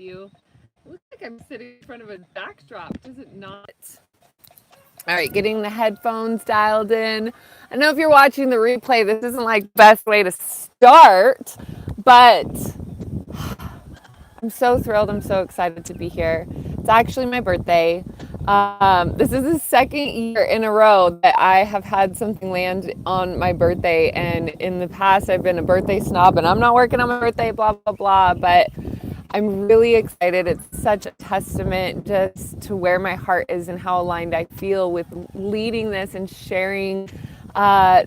you. It looks like I'm sitting in front of a backdrop, does it not? All right, getting the headphones dialed in. I know if you're watching the replay, this isn't like the best way to start, but I'm so thrilled. I'm so excited to be here. It's actually my birthday. This is the second year in a row that I have had something land on my birthday. And in the past, I've been a birthday snob and I'm not working on my birthday, blah, blah, blah. But I'm really excited. It's such a testament just to where my heart is and how aligned I feel with leading this and sharing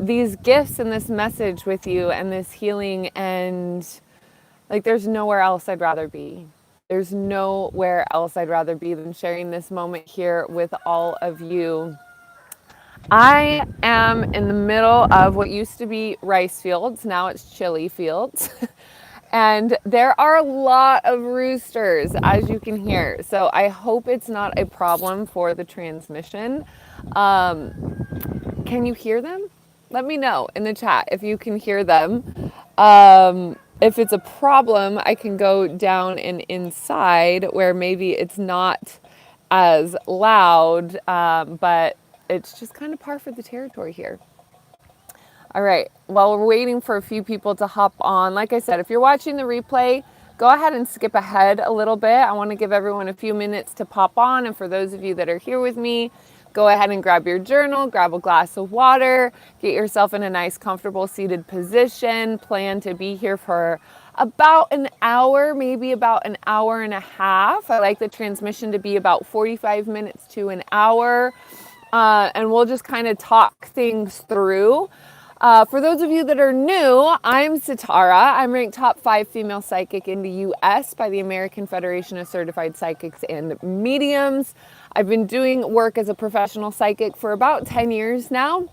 these gifts and this message with you and this healing. And like, there's nowhere else I'd rather be. There's nowhere else I'd rather be than sharing this moment here with all of you. I am in the middle of what used to be rice fields. Now it's chili fields. And there are a lot of roosters, as you can hear. So I hope it's not a problem for the transmission. Can you hear them? Let me know in the chat if you can hear them. If it's a problem, I can go down and inside where maybe it's not as loud, but it's just kind of par for the territory here. All right, while we're waiting for a few people to hop on, like I said, if you're watching the replay, go ahead and skip ahead a little bit. I want to give everyone a few minutes to pop on, and for those of you that are here with me, go ahead and grab your journal, grab a glass of water, get yourself in a nice, comfortable seated position. Plan to be here for about an hour, maybe about an hour and a half. I like the transmission to be about 45 minutes to an hour, and we'll just kind of talk things through. For those of you that are new, I'm Sitara. I'm ranked top 5 female psychic in the U.S. by the American Federation of Certified Psychics and Mediums. I've been doing work as a professional psychic for about 10 years now.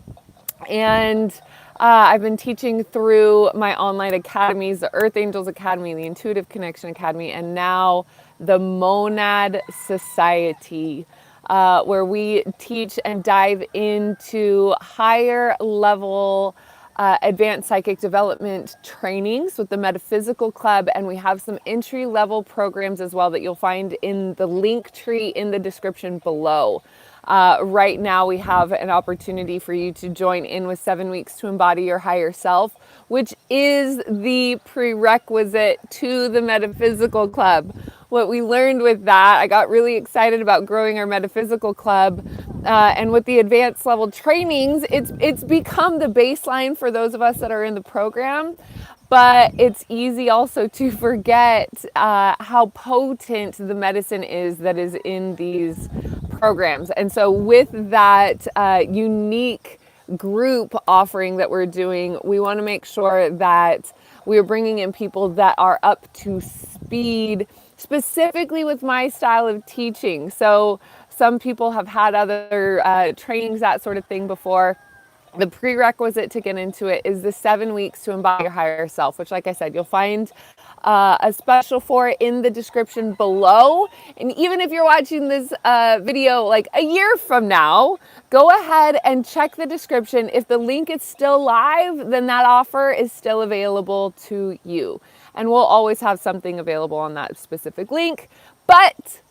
And I've been teaching through my online academies, the Earth Angels Academy, the Intuitive Connection Academy, and now the Monad Society, where we teach and dive into higher level advanced psychic development trainings with the Metaphysical Club, and we have some entry level programs as well that you'll find in the link tree in the description below. Right now we have an opportunity for you to join in with 7 weeks to embody your higher self, which is the prerequisite to the Metaphysical Club. What we learned with that, I got really excited about growing our Metaphysical Club, and with the advanced level trainings, it's become the baseline for those of us that are in the program. But it's easy also to forget how potent the medicine is that is in these programs. And so with that unique group offering that we're doing, we want to make sure that we're bringing in people that are up to speed, specifically with my style of teaching. So some people have had other trainings, that sort of thing before. The prerequisite to get into it is the 7 weeks to embody your higher self, which, like I said, you'll find a special for in the description below. And even if you're watching this video like a year from now, go ahead and check the description. If the link is still live, then that offer is still available to you. And we'll always have something available on that specific link. But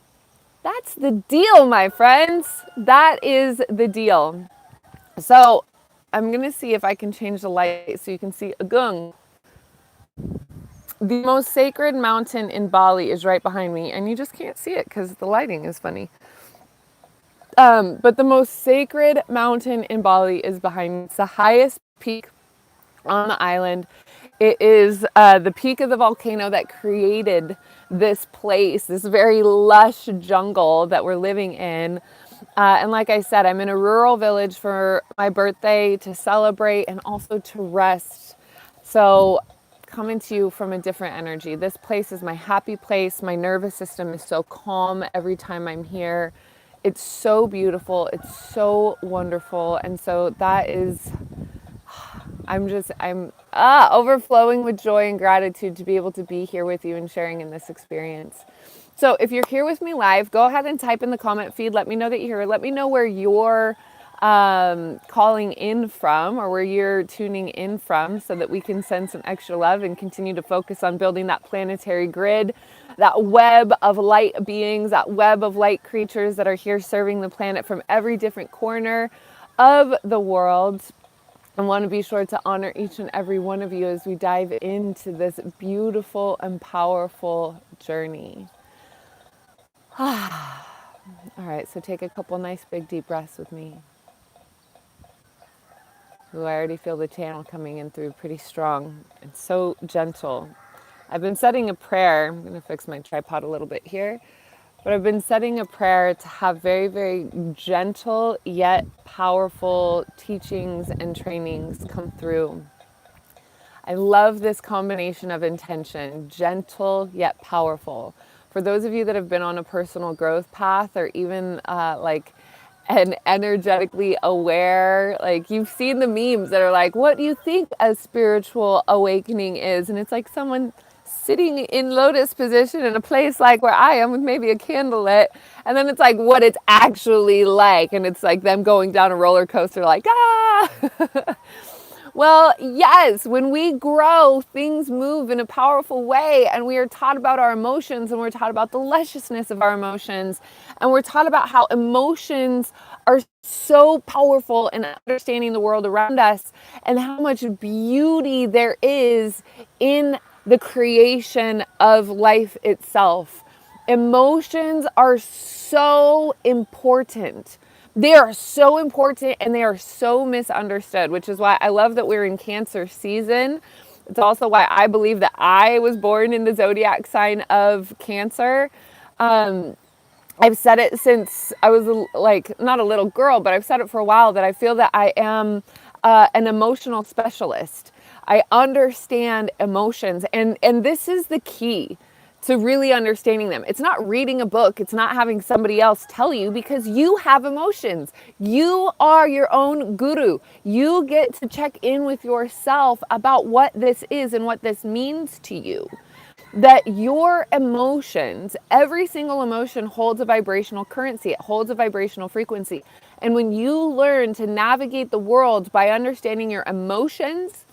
that's the deal, my friends. That is the deal. So I'm going to see if I can change the light so you can see Agung. The most sacred mountain in Bali is right behind me, and you just can't see it because the lighting is funny. But the most sacred mountain in Bali is behind me. It's the highest peak on the island. It is the peak of the volcano that created this place, this very lush jungle that we're living in. And like I said, I'm in a rural village for my birthday to celebrate and also to rest. So coming to you from a different energy. This place is my happy place. My nervous system is so calm every time I'm here. It's so beautiful. It's so wonderful. And so that is, I'm overflowing with joy and gratitude to be able to be here with you and sharing in this experience. So if you're here with me live, go ahead and type in the comment feed. Let me know that you're here. Let me know where you're calling in from, or where you're tuning in from, so that we can send some extra love and continue to focus on building that planetary grid, that web of light beings, that web of light creatures that are here serving the planet from every different corner of the world. I want to be sure to honor each and every one of you as we dive into this beautiful and powerful journey. All right, so take a couple nice big deep breaths with me. Ooh, I already feel the channel coming in through pretty strong and so gentle. I've been setting a prayer. I'm going to fix my tripod a little bit here. But I've been setting a prayer to have very, very gentle yet powerful teachings and trainings come through. I love this combination of intention, gentle yet powerful. For those of you that have been on a personal growth path, or even like an energetically aware, like you've seen the memes that are like, what do you think a spiritual awakening is? And it's like someone sitting in lotus position in a place like where I am with maybe a candle lit, and then it's like what it's actually like, and it's like them going down a roller coaster like, ah. Well, yes, when we grow, things move in a powerful way, and we are taught about our emotions, and we're taught about the lusciousness of our emotions, and we're taught about how emotions are so powerful in understanding the world around us, and how much beauty there is in the creation of life itself. Emotions are so important. They are so important, and they are so misunderstood, which is why I love that we're in Cancer season. It's also why I believe that I was born in the zodiac sign of Cancer. I've said it since I was like not a little girl, but I've said it for a while that I feel that I am an emotional specialist. I understand emotions, and this is the key to really understanding them. It's not reading a book. It's not having somebody else tell you, because you have emotions. You are your own guru. You get to check in with yourself about what this is and what this means to you. That your emotions, every single emotion holds a vibrational currency. It holds a vibrational frequency. And when you learn to navigate the world by understanding your emotions,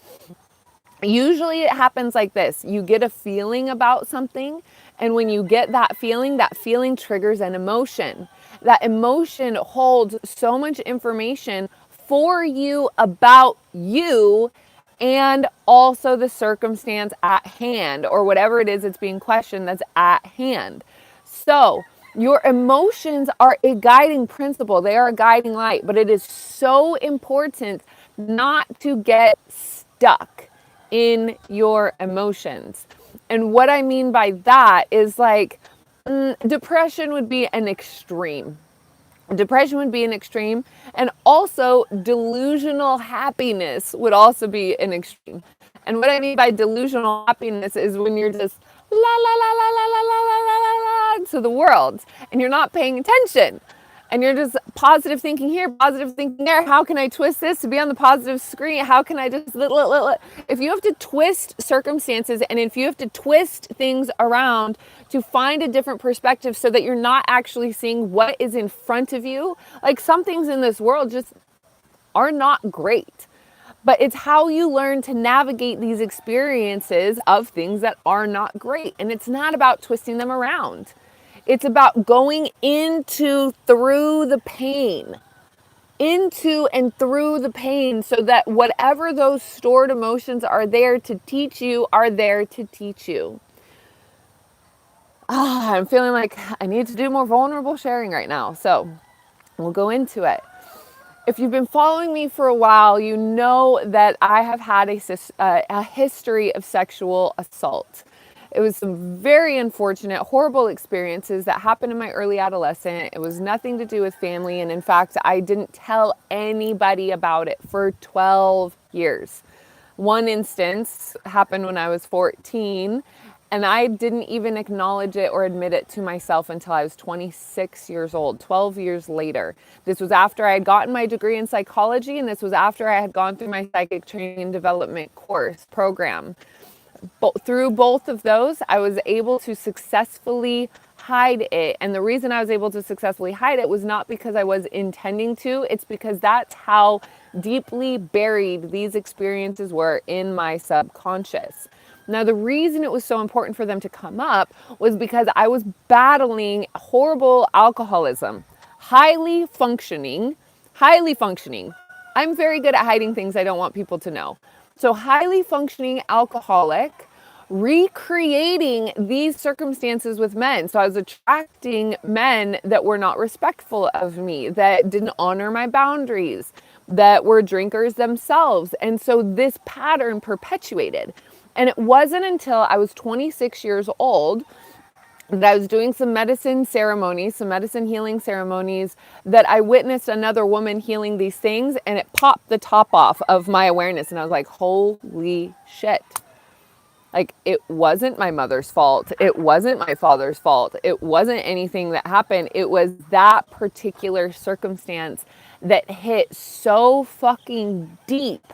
usually it happens like this. You get a feeling about something, and when you get that feeling triggers an emotion. That emotion holds so much information for you about you, and also the circumstance at hand, or whatever it is that's being questioned that's at hand. So your emotions are a guiding principle. They are a guiding light, but it is so important not to get stuck in your emotions. And what I mean by that is like depression would be an extreme. Depression would be an extreme, and also delusional happiness would also be an extreme. And what I mean by delusional happiness is when you're just la la la la la la la la la la to the world, and you're not paying attention, and you're just positive thinking here, positive thinking there. How can I twist this to be on the positive screen? How can I just if you have to twist circumstances, and if you have to twist things around to find a different perspective so that you're not actually seeing what is in front of you, like some things in this world just are not great. But it's how you learn to navigate these experiences of things that are not great. And it's not about twisting them around. It's about going through the pain, into and through the pain, so that whatever those stored emotions are there to teach you are there to teach you. I'm feeling like I need to do more vulnerable sharing right now. So we'll go into it. If you've been following me for a while, you know that I have had a history of sexual assault. It was some very unfortunate, horrible experiences that happened in my early adolescence. It was nothing to do with family. And in fact, I didn't tell anybody about it for 12 years. One instance happened when I was 14, and I didn't even acknowledge it or admit it to myself until I was 26 years old, 12 years later. This was after I had gotten my degree in psychology, and this was after I had gone through my psychic training and development course program. But through both of those, I was able to successfully hide it. And the reason I was able to successfully hide it was not because I was intending to, it's because that's how deeply buried these experiences were in my subconscious. Now, the reason it was so important for them to come up was because I was battling horrible alcoholism, highly functioning, highly functioning. I'm very good at hiding things I don't want people to know. So, highly functioning alcoholic, recreating these circumstances with men. So, I was attracting men that were not respectful of me, that didn't honor my boundaries, that were drinkers themselves. And so, this pattern perpetuated. And it wasn't until I was 26 years old that I was doing some medicine ceremonies, some medicine healing ceremonies, that I witnessed another woman healing these things, and it popped the top off of my awareness. And I was like, holy shit. Like, it wasn't my mother's fault. It wasn't my father's fault. It wasn't anything that happened. It was that particular circumstance that hit so fucking deep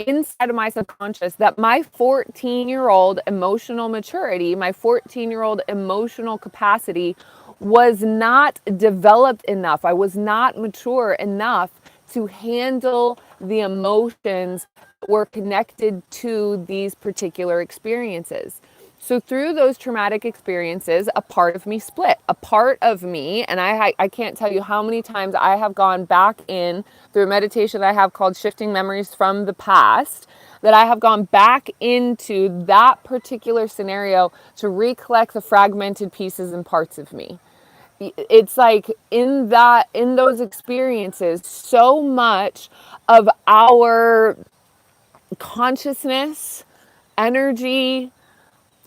inside of my subconscious that my 14-year-old emotional maturity, my 14-year-old emotional capacity was not developed enough. I was not mature enough to handle the emotions that were connected to these particular experiences. So through those traumatic experiences, a part of me split. A part of me, and I can't tell you how many times I have gone back in through a meditation that I have called Shifting Memories from the Past, that I have gone back into that particular scenario to recollect the fragmented pieces and parts of me. It's like in those experiences, so much of our consciousness, energy,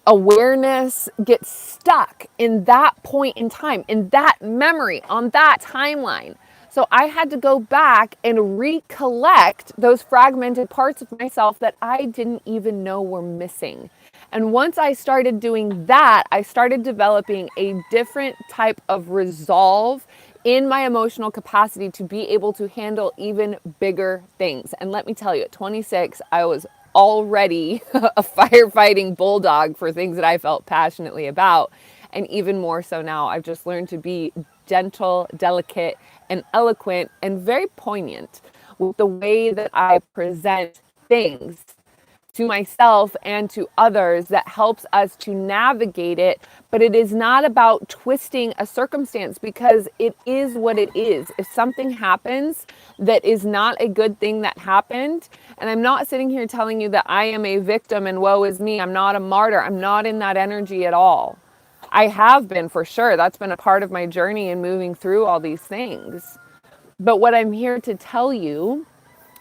awareness gets stuck in that point in time, in that memory, on that timeline. So I had to go back and recollect those fragmented parts of myself that I didn't even know were missing. And once I started doing that, I started developing a different type of resolve in my emotional capacity to be able to handle even bigger things. And let me tell you, at 26, I was already a firefighting bulldog for things that I felt passionately about. And even more so now, I've just learned to be gentle, delicate, and eloquent and very poignant with the way that I present things to myself and to others that helps us to navigate it. But it is not about twisting a circumstance because it is what it is. If something happens that is not a good thing that happened, and I'm not sitting here telling you that I am a victim and woe is me, I'm not a martyr, I'm not in that energy at all. I have been for sure. That's been a part of my journey in moving through all these things. But what I'm here to tell you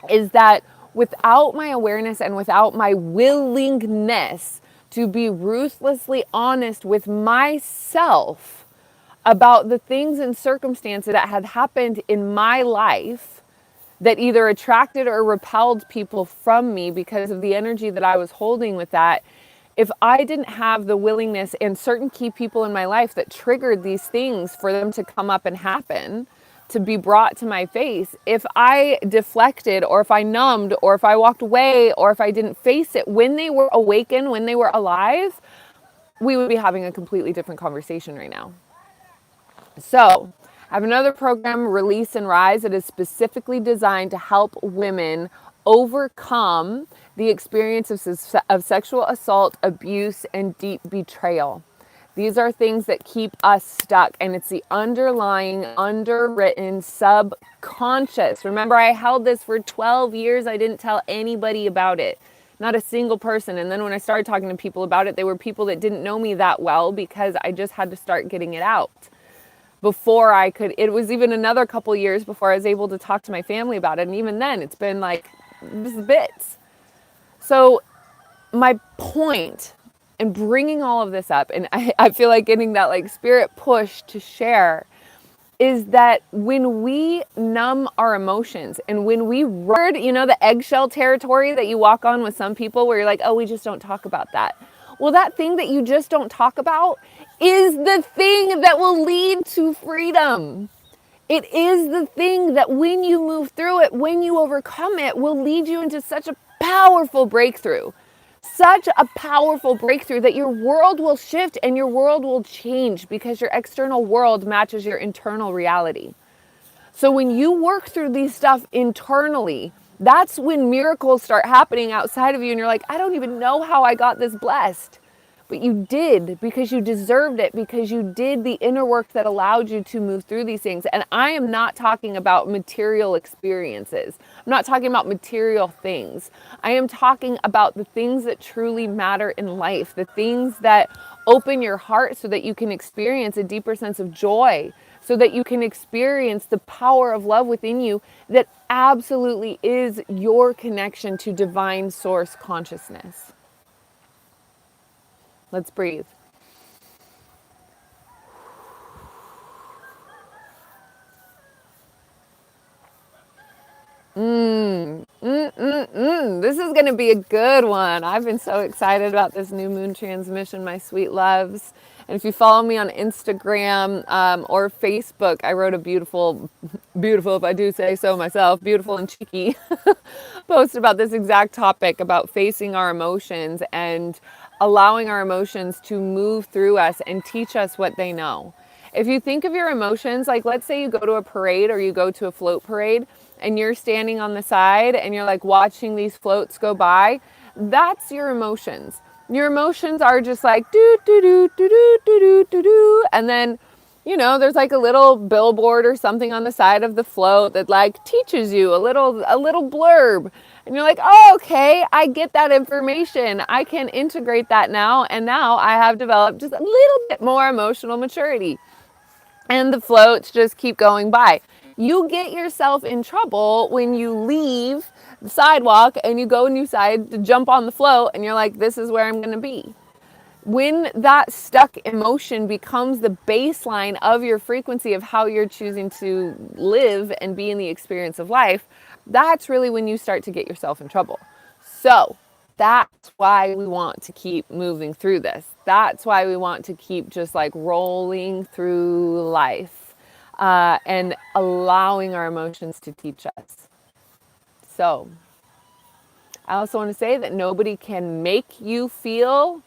is that without my awareness and without my willingness to be ruthlessly honest with myself about the things and circumstances that had happened in my life that either attracted or repelled people from me because of the energy that I was holding with that, if I didn't have the willingness and certain key people in my life that triggered these things for them to come up and happen, to be brought to my face, if I deflected or if I numbed or if I walked away or if I didn't face it when they were awakened, when they were alive, we would be having a completely different conversation right now. So I have another program, Release and Rise, that is specifically designed to help women overcome the experience of sexual assault, abuse, and deep betrayal. These are things that keep us stuck, and it's the underlying, underwritten subconscious. Remember, I held this for 12 years. I didn't tell anybody about it, not a single person. And then when I started talking to people about it, they were people that didn't know me that well because I just had to start getting it out before I could. It was even another couple years before I was able to talk to my family about it. And even then, it's been like just bits. So my point in bringing all of this up, and I feel like getting that like spirit push to share, is that when we numb our emotions and when we run, you know, the eggshell territory that you walk on with some people where you're like, oh, we just don't talk about that. Well, that thing that you just don't talk about is the thing that will lead to freedom. It is the thing that when you move through it, when you overcome it, will lead you into such a powerful breakthrough. such a powerful breakthrough that your world will shift and your world will change because your external world matches your internal reality. So when you work through these stuff internally, that's when miracles start happening outside of you and you're like, I don't even know how I got this blessed. But you did because you deserved it, because you did the inner work that allowed you to move through these things. And I am not talking about material experiences. I'm not talking about material things. I am talking about the things that truly matter in life, the things that open your heart so that you can experience a deeper sense of joy, so that you can experience the power of love within you that absolutely is your connection to divine source consciousness. Let's breathe. This is going to be a good one. I've been so excited about this new moon transmission, my sweet loves. And if you follow me on Instagram or Facebook, I wrote a beautiful, if I do say so myself, beautiful and cheeky post about this exact topic, about facing our emotions and allowing our emotions to move through us and teach us what they know. If you think of your emotions, like let's say you go to a parade or you go to a float parade and you're standing on the side and you're like watching these floats go by, that's your emotions. Your emotions are just like do do do do do do do do do, and then there's like a little billboard or something on the side of the float that like teaches you a little blurb. And you're like, oh, okay, I get that information. I can integrate that now. And now I have developed just a little bit more emotional maturity. And the floats just keep going by. You get yourself in trouble when you leave the sidewalk and you go and you decide to jump on the float and you're like, this is where I'm going to be. When that stuck emotion becomes the baseline of your frequency of how you're choosing to live and be in the experience of life, that's really when you start to get yourself in trouble. So that's why we want to keep moving through this. That's why we want to keep just like rolling through life and allowing our emotions to teach us. So I also want to say that nobody can make you feel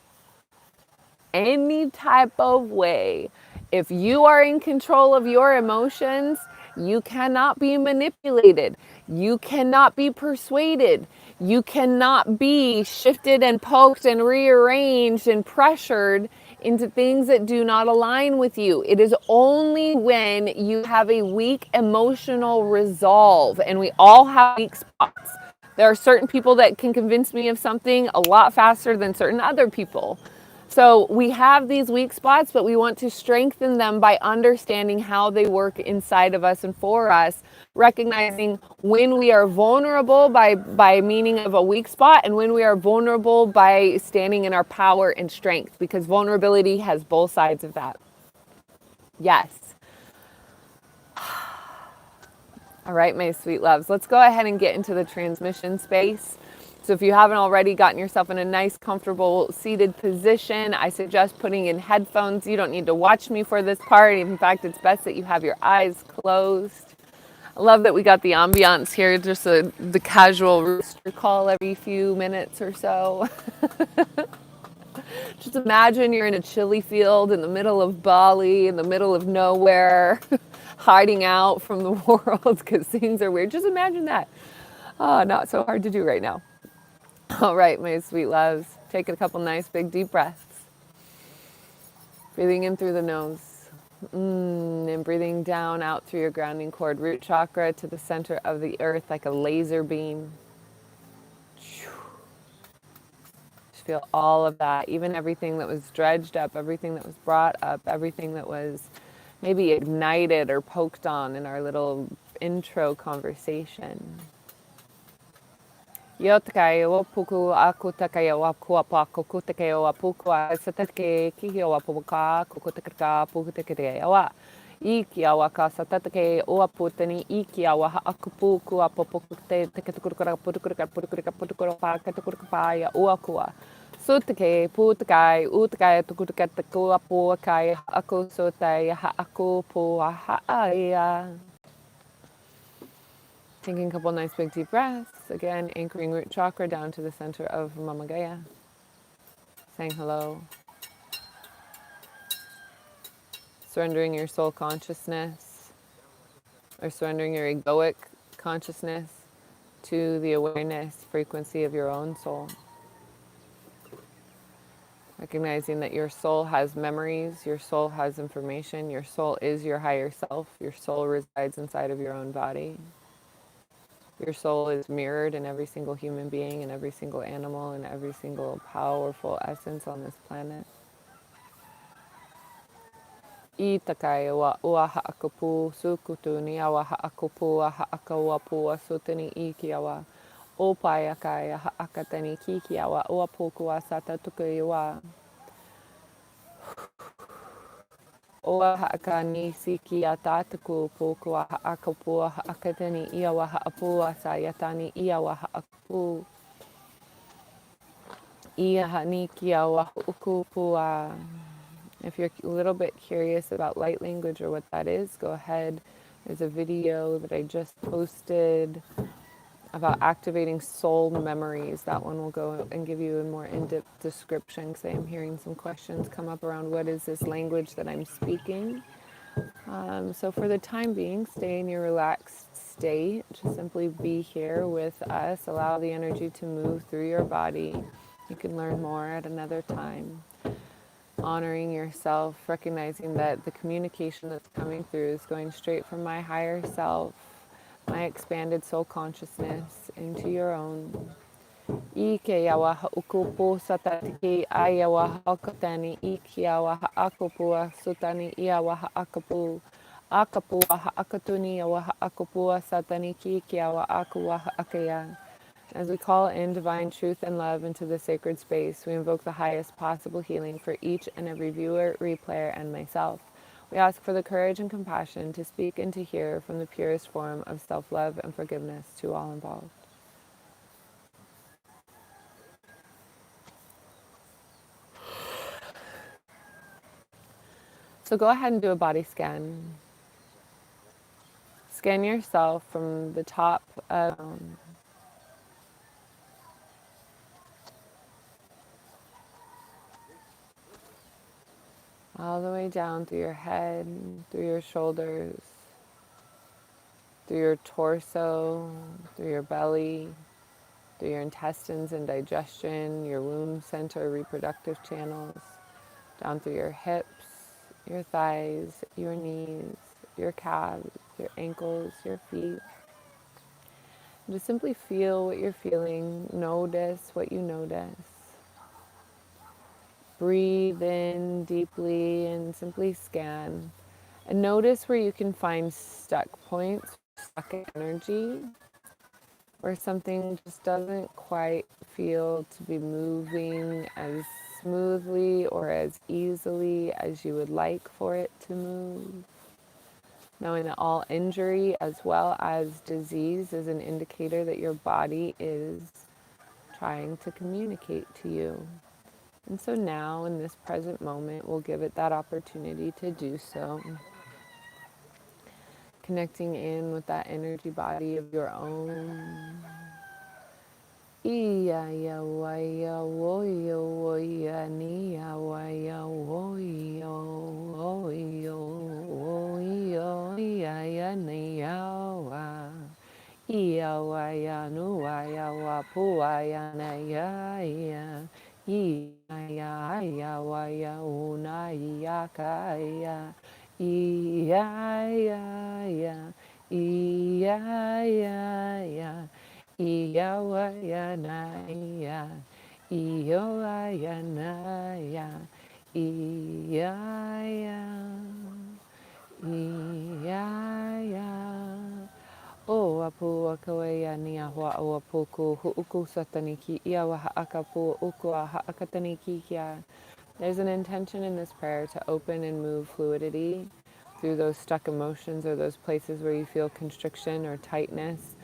any type of way. If you are in control of your emotions, you cannot be manipulated. You cannot be persuaded. You cannot be shifted and poked and rearranged and pressured into things that do not align with you. It is only when you have a weak emotional resolve, and we all have weak spots. There are certain people that can convince me of something a lot faster than certain other people. So we have these weak spots, but we want to strengthen them by understanding how they work inside of us and for us, recognizing when we are vulnerable by meaning of a weak spot and when we are vulnerable by standing in our power and strength, because vulnerability has both sides of that. Yes. All right, my sweet loves, let's go ahead and get into the transmission space. So if you haven't already gotten yourself in a nice, comfortable, seated position, I suggest putting in headphones. You don't need to watch me for this part. In fact, it's best that you have your eyes closed. I love that we got the ambiance here, just the casual rooster call every few minutes or so. Just imagine you're in a chili field in the middle of Bali, in the middle of nowhere, hiding out from the world because things are weird. Just imagine that. Oh, not so hard to do right now. All right, my sweet loves, take a couple nice big deep breaths. Breathing in through the nose. And breathing down out through your grounding cord, root chakra to the center of the earth like a laser beam. Just feel all of that, even everything that was dredged up, everything that was brought up, everything that was maybe ignited or poked on in our little intro conversation. Yotakai o puku aku takai o kuapa kuku takai o puku satake ki o puka kuku takaka puku takai o iki awa ka satake o putani iki awa aku puku apo puku te tekukura putukura putukura putukura pa katukura pa ya o akua sutake putakai utakai tukuka takua po kai aku sotai ha aku po ha ya. Taking a couple nice big deep breaths. Again, anchoring root chakra down to the center of Mama Gaia. saying hello, surrendering your soul consciousness or surrendering your egoic consciousness to the awareness frequency of your own soul. Recognizing that your soul has memories, your soul has information, your soul is your higher self, your soul resides inside of your own body. Your soul is mirrored in every single human being, in every single animal, in every single powerful essence on this planet. I takai wa ua haakapu sukutu ni awa haakapu a haakawapu a sutani I ki awa. O pai akai a haakatani ki ki awa ua puku a sata tuku iwa. Oa haaka ni siki a tātaku puku a haakapu a haakatani I awa haapu a sa yatani I awa haakapu. I hani ki awa huku pua. If you're a little bit curious about light language or what that is, go ahead. There's a video that I just posted about activating soul memories. That one will go and give you a more in-depth description because I am hearing some questions come up around what is this language that I'm speaking. So for the time being, stay in your relaxed state. Just simply be here with us. Allow the energy to move through your body. You can learn more at another time. Honoring yourself, recognizing that the communication that's coming through is going straight from my higher self, my expanded soul consciousness into your own. Ike yawa haukupu satatiki ayawa hakatani iki yawa haakupua sutani iawa haakapu. Akapua haakatuni yawa haakupua satani ki yawa akuwa haakaya. As we call in divine truth and love into the sacred space, we invoke the highest possible healing for each and every viewer, replayer, and myself. We ask for the courage and compassion to speak and to hear from the purest form of self-love and forgiveness to all involved. So go ahead and do a body scan. Scan yourself from the top all the way down through your head, through your shoulders, through your torso, through your belly, through your intestines and digestion, your womb center, reproductive channels, down through your hips, your thighs, your knees, your calves, your ankles, your feet. Just simply feel what you're feeling. Notice what you notice. Breathe in deeply and simply scan. And notice where you can find stuck points, stuck energy, where something just doesn't quite feel to be moving as smoothly or as easily as you would like for it to move. Knowing that all injury as well as disease is an indicator that your body is trying to communicate to you. And so now, in this present moment, we'll give it that opportunity to do so. Connecting in with that energy body of your own. Iya ya waya woyo woya ni ya waya woyo woyo woyo iya ya ni ya wa iya waya nu waya wa pu waya na ya ya iya ya ya waya una ya kaya iya ya ya iya ya ya Iyawayanaya, Iyawayanaya, Iyaya, Iyaya. O apu akawea ni ahua o apuku huuku sataniki iawa haakapu uku a haakataniki kia. There's an intention in this prayer to open and move fluidity through those stuck emotions or those places where you feel constriction or tightness.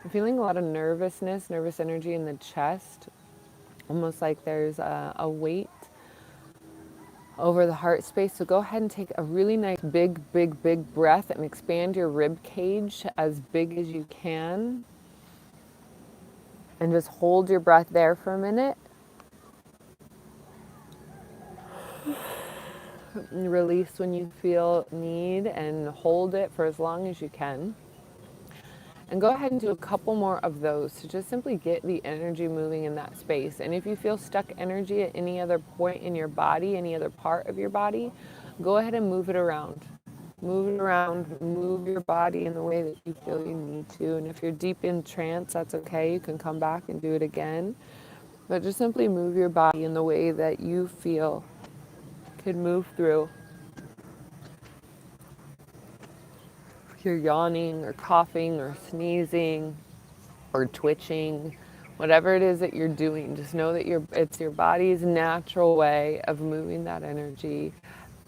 I'm feeling a lot of nervousness, nervous energy in the chest, almost like there's a weight over the heart space. So go ahead and take a really nice big breath and expand your rib cage as big as you can. And just hold your breath there for a minute. release when you feel need, and hold it for as long as you can. And go ahead and do a couple more of those to just simply get the energy moving in that space. And if you feel stuck energy at any other point in your body, any other part of your body, go ahead and move it around. Move it around, move your body in the way that you feel you need to. And if you're deep in trance, that's okay. You can come back and do it again. But just simply move your body in the way that you feel can move through. If you're yawning or coughing or sneezing or twitching, whatever it is that you're doing, just know that it's your body's natural way of moving that energy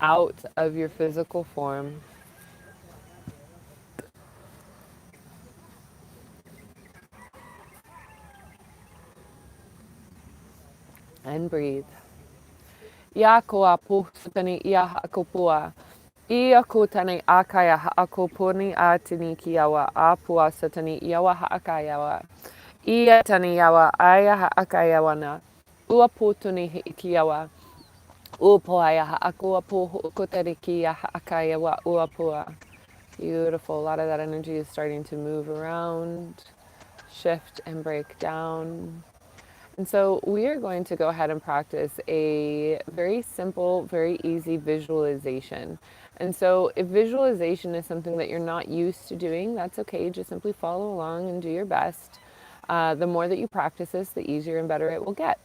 out of your physical form. And breathe. Ia koa pu sutani ia haakopua. Ia kutani akaya haakopuni a tini kiawa a pua sutani iawa haakayawa. Ia tani yawa aya haakayawana. Ua putuni hikiawa. Upoaya haakua pu kutari haakayawa ua pua. Beautiful. A lot of that energy is starting to move around, shift and break down. And so we are going to go ahead and practice a very simple, very easy visualization. And so if visualization is something that you're not used to doing, that's okay. Just simply follow along and do your best. The more that you practice this, the easier and better it will get.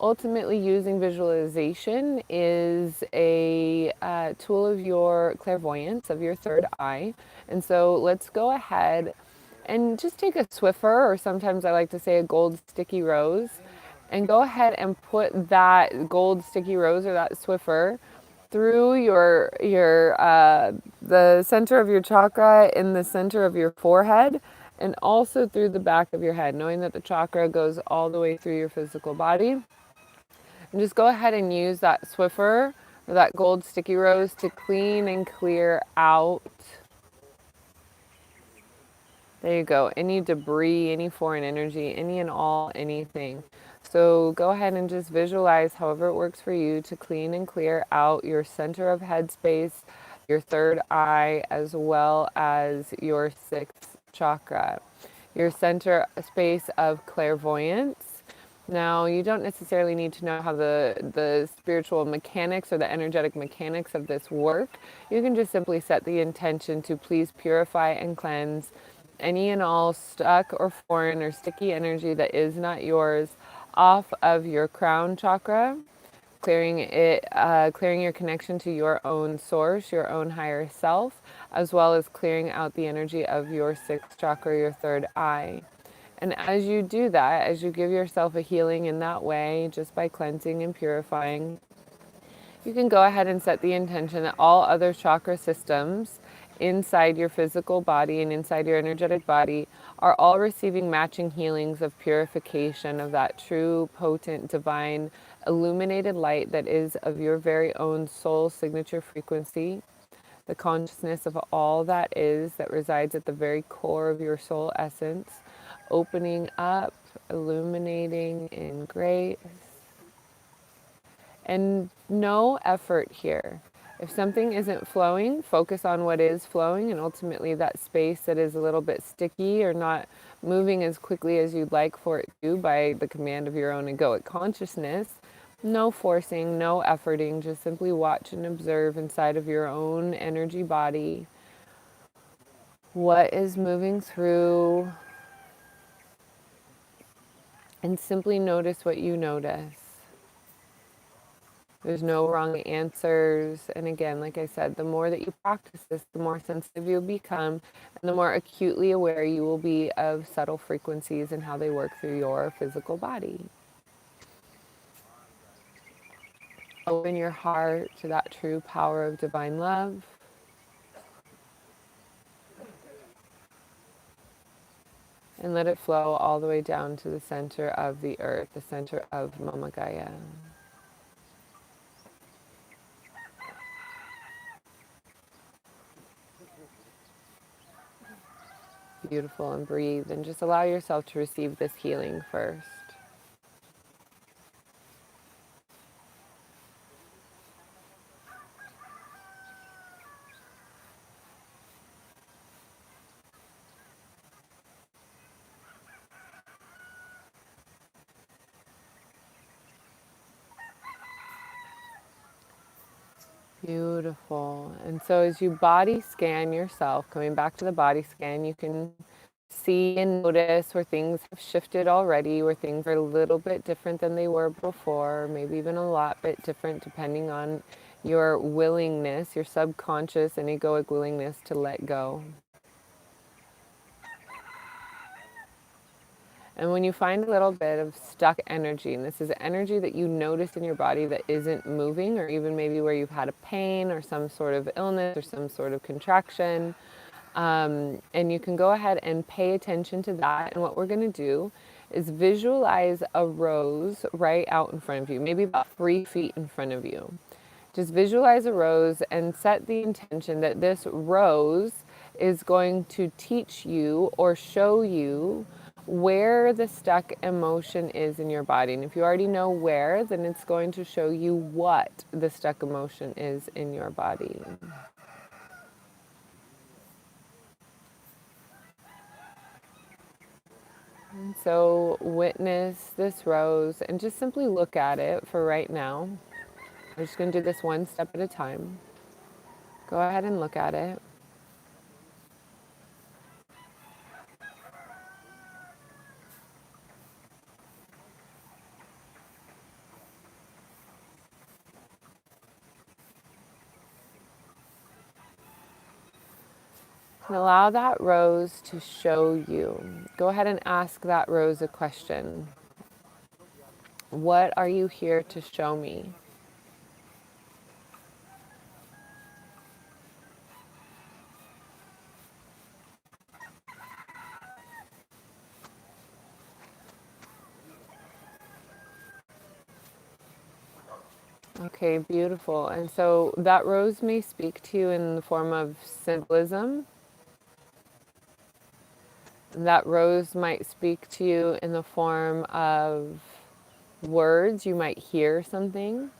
Ultimately, using visualization is a tool of your clairvoyance, of your third eye. And so let's go ahead and just take a Swiffer, or sometimes I like to say a gold sticky rose, and go ahead and put that gold sticky rose or that Swiffer through the center of your chakra, in the center of your forehead, and also through the back of your head, knowing that the chakra goes all the way through your physical body. And just go ahead and use that Swiffer or that gold sticky rose to clean and clear out. There you go. Any debris, any foreign energy, any and all, anything. So go ahead and just visualize however it works for you to clean and clear out your center of headspace, your third eye, as well as your sixth chakra, your center space of clairvoyance. Now, you don't necessarily need to know how the spiritual mechanics or the energetic mechanics of this work. You can just simply set the intention to please purify and cleanse any and all stuck or foreign or sticky energy that is not yours off of your crown chakra, clearing your connection to your own source, your own higher self, as well as clearing out the energy of your sixth chakra, your third eye. And as you do that, as you give yourself a healing in that way, just by cleansing and purifying, you can go ahead and set the intention that all other chakra systems inside your physical body and inside your energetic body are all receiving matching healings of purification of that true, potent, divine, illuminated light that is of your very own soul signature frequency, the consciousness of all that is, that resides at the very core of your soul essence, opening up, illuminating in grace. And no effort here. If something isn't flowing, focus on what is flowing, and ultimately that space that is a little bit sticky or not moving as quickly as you'd like for it to by the command of your own egoic consciousness. No forcing, no efforting, just simply watch and observe inside of your own energy body what is moving through, and simply notice what you notice. There's no wrong answers. And again, like I said, the more that you practice this, the more sensitive you'll become, and the more acutely aware you will be of subtle frequencies and how they work through your physical body. Open your heart to that true power of divine love. And let it flow all the way down to the center of the earth, the center of Mama Gaia. Beautiful, and breathe, and just allow yourself to receive this healing first. Beautiful. And so as you body scan yourself, coming back to the body scan, you can see and notice where things have shifted already, where things are a little bit different than they were before, maybe even a lot bit different depending on your willingness, your subconscious and egoic willingness to let go. And when you find a little bit of stuck energy, and this is energy that you notice in your body that isn't moving, or even maybe where you've had a pain or some sort of illness or some sort of contraction, and you can go ahead and pay attention to that. And what we're going to do is visualize a rose right out in front of you, maybe about 3 feet in front of you. Just visualize a rose and set the intention that this rose is going to teach you or show you where the stuck emotion is in your body. And if you already know where, then it's going to show you what the stuck emotion is in your body. And so witness this rose and just simply look at it for right now. We're just going to do this one step at a time. Go ahead and look at it. And allow that rose to show you. Go ahead and ask that rose a question. What are you here to show me? Okay, beautiful. And so that rose may speak to you in the form of symbolism. That rose might speak to you in the form of words. You might hear something.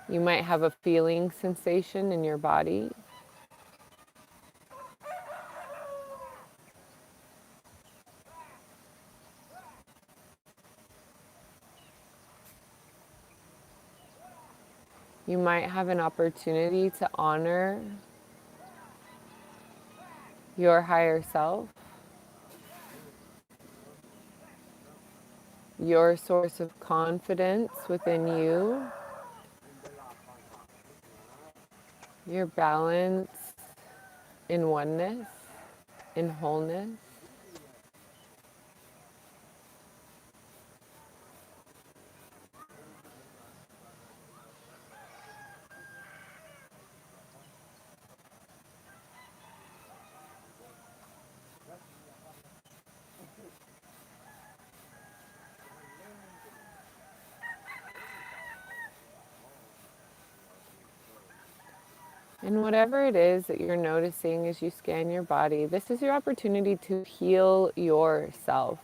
You might have a feeling sensation in your body. You might have an opportunity to honor your higher self, your source of confidence within you, your balance in oneness, in wholeness. And whatever it is that you're noticing as you scan your body, this is your opportunity to heal yourself.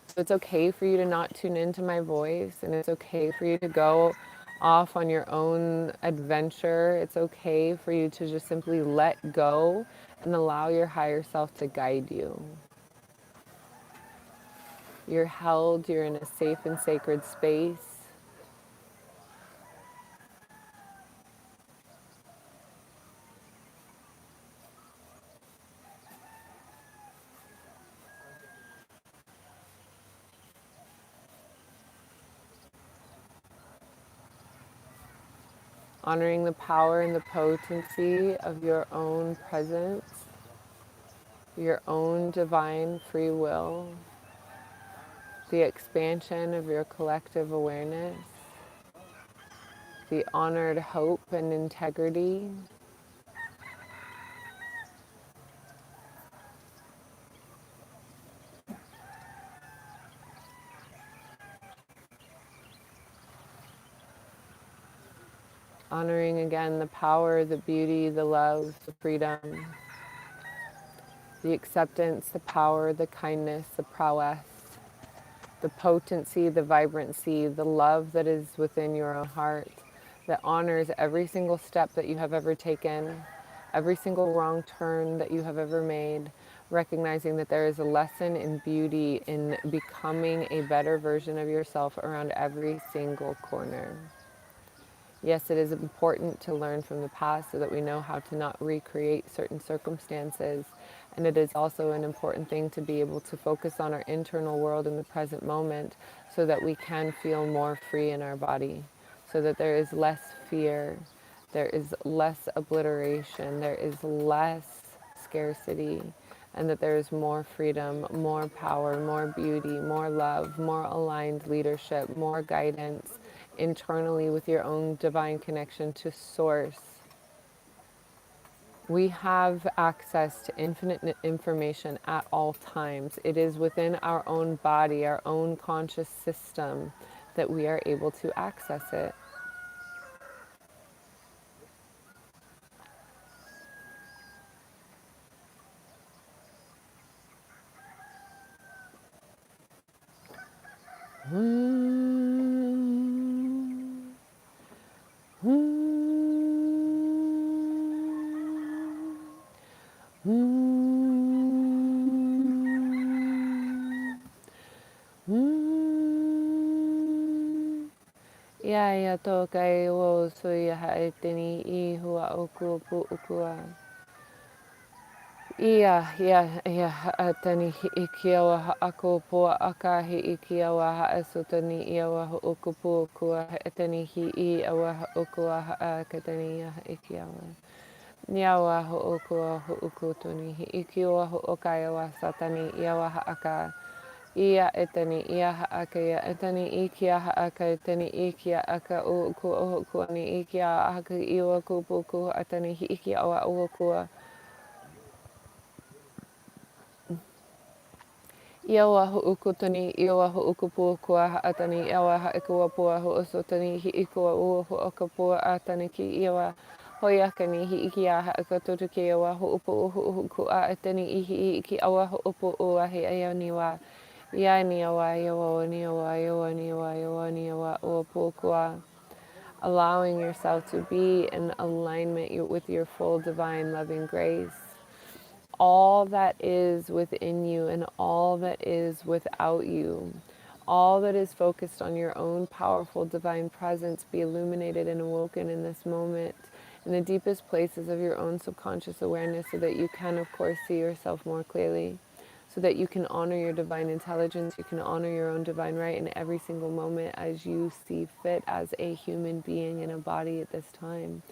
So it's okay for you to not tune into my voice, and it's okay for you to go off on your own adventure. It's okay for you to just simply let go and allow your higher self to guide you. You're held, you're in a safe and sacred space. Honoring the power and the potency of your own presence, your own divine free will, the expansion of your collective awareness, the honored hope and integrity. Honoring again the power, the beauty, the love, the freedom, the acceptance, the power, the kindness, the prowess, the potency, the vibrancy, the love that is within your own heart, that honors every single step that you have ever taken, every single wrong turn that you have ever made, recognizing that there is a lesson in beauty in becoming a better version of yourself around every single corner. Yes, it is important to learn from the past so that we know how to not recreate certain circumstances. And it is also an important thing to be able to focus on our internal world in the present moment so that we can feel more free in our body, so that there is less fear, there is less obliteration, there is less scarcity, and that there is more freedom, more power, more beauty, more love, more aligned leadership, more guidance internally with your own divine connection to source. We have access to infinite information at all times. It is within our own body, our own conscious system, that we are able to access it. Ia ia tō kai o sui ha e tini I hua o kua pu ukua. Ia a tani hi I kia wa ha ako poa aka hi I kia wa ha aso tani ia wa ha uku pu kua he tani hi I a wa ha uku wa ha a ka tani ia ha I kia wa. Nia wa ha uku wa ha uku tuni hi I kia wa ha okai wa sa tani ia wa ha aka. Ia e tani ia ha aka ia e tani I kia ha aka e tani I kia aka o ku o ku ani I kia aka I wa kupu ku a tani hi I kia wa o kua. Ia wa uku tani, ia wa uku pua kua haatani, ia wa haikua pua ho oso tani hi ikua ua ho oka pua a tani ki ia wa hoi aka ni hi iki a haika tutu ki ia wa ho upu uhu ku a tani I hi iki awa ho upu ua he aia ni wa. Ia ni a wa, ia wa ni a wa, ia wa ni a wa, ia wa ni a wa ua pua kua. Allowing yourself to be in alignment with your full divine loving grace. All that is within you and all that is without you, all that is focused on your own powerful divine presence, be illuminated and awoken in this moment in the deepest places of your own subconscious awareness so that you can, of course, see yourself more clearly, so that you can honor your divine intelligence, you can honor your own divine right in every single moment as you see fit as a human being in a body at this time.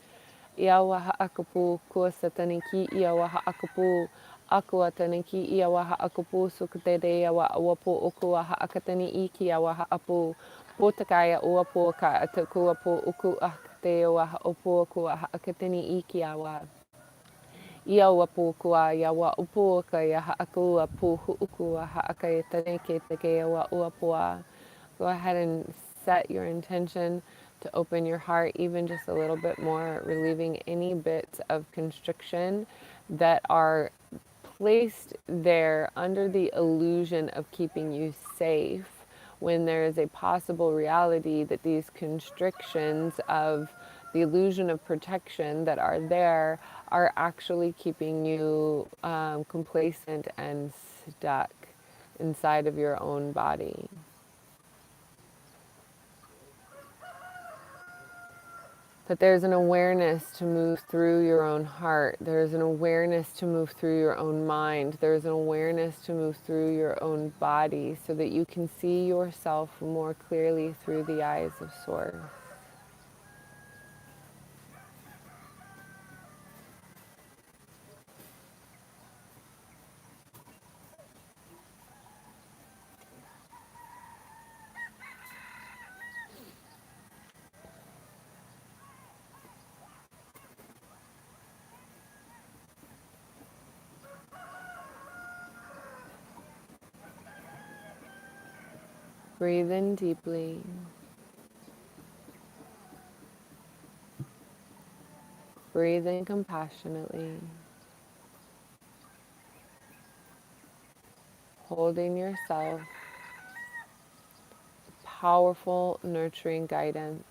Ia waha akapu kua satani ki ia waha akapu akua tani ki ia waha akapu sukatere ia wa awapo oku waha akatani I ki ia waha apu potakaya uapo ka ataku apo uku akate waha opo ku waha akatani I ki awa. Ia wapo kua ia wa upo ka ia ha aku apu uku waha akayatane ke te wa uapoa. Go ahead and set your intention to open your heart even just a little bit more, relieving any bits of constriction that are placed there under the illusion of keeping you safe when there is a possible reality that these constrictions of the illusion of protection that are there are actually keeping you complacent and stuck inside of your own body. That there's an awareness to move through your own heart. There's an awareness to move through your own mind. There's an awareness to move through your own body so that you can see yourself more clearly through the eyes of Source. Breathe in deeply. Breathe in compassionately. Holding yourself. Powerful, nurturing guidance.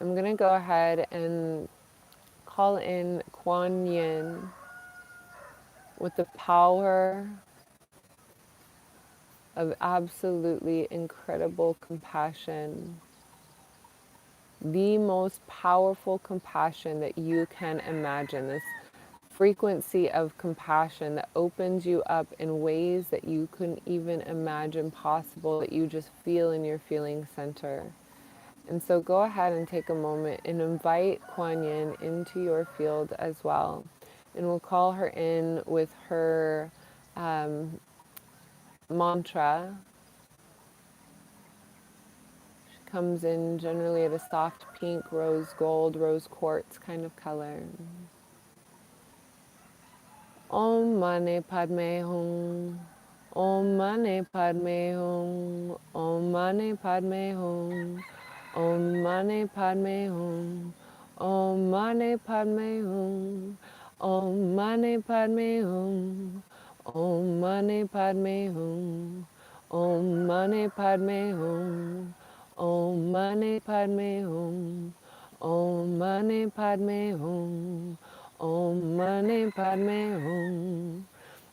I'm going to go ahead and call in Quan Yin with the power of absolutely incredible compassion, the most powerful compassion that you can imagine. This frequency of compassion that opens you up in ways that you couldn't even imagine possible, that you just feel in your feeling center. And so go ahead and take a moment and invite Quan Yin into your field as well. And we'll call her in with her mantra. She comes in generally at a soft pink, rose gold, rose quartz kind of color. Om Mani Padme Hum. Om Mani Padme Hum. Om Mani Padme Hum. Om Mani Padme Hum. Om Mani Padme Hum. Om Mani Padme Hum. Om Mani Padme Hum. Om Mani Padme Hum. Om Mani Padme Hum. Om Mani Padme Hum. Om Mani Padme Hum.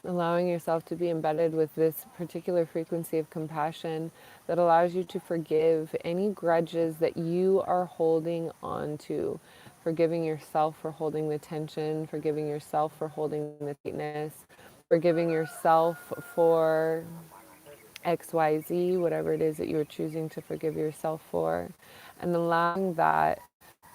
Allowing yourself to be embedded with this particular frequency of compassion that allows you to forgive any grudges that you are holding on to. Forgiving yourself for holding the tension, forgiving yourself for holding the tightness, forgiving yourself for XYZ, whatever it is that you're choosing to forgive yourself for, and allowing that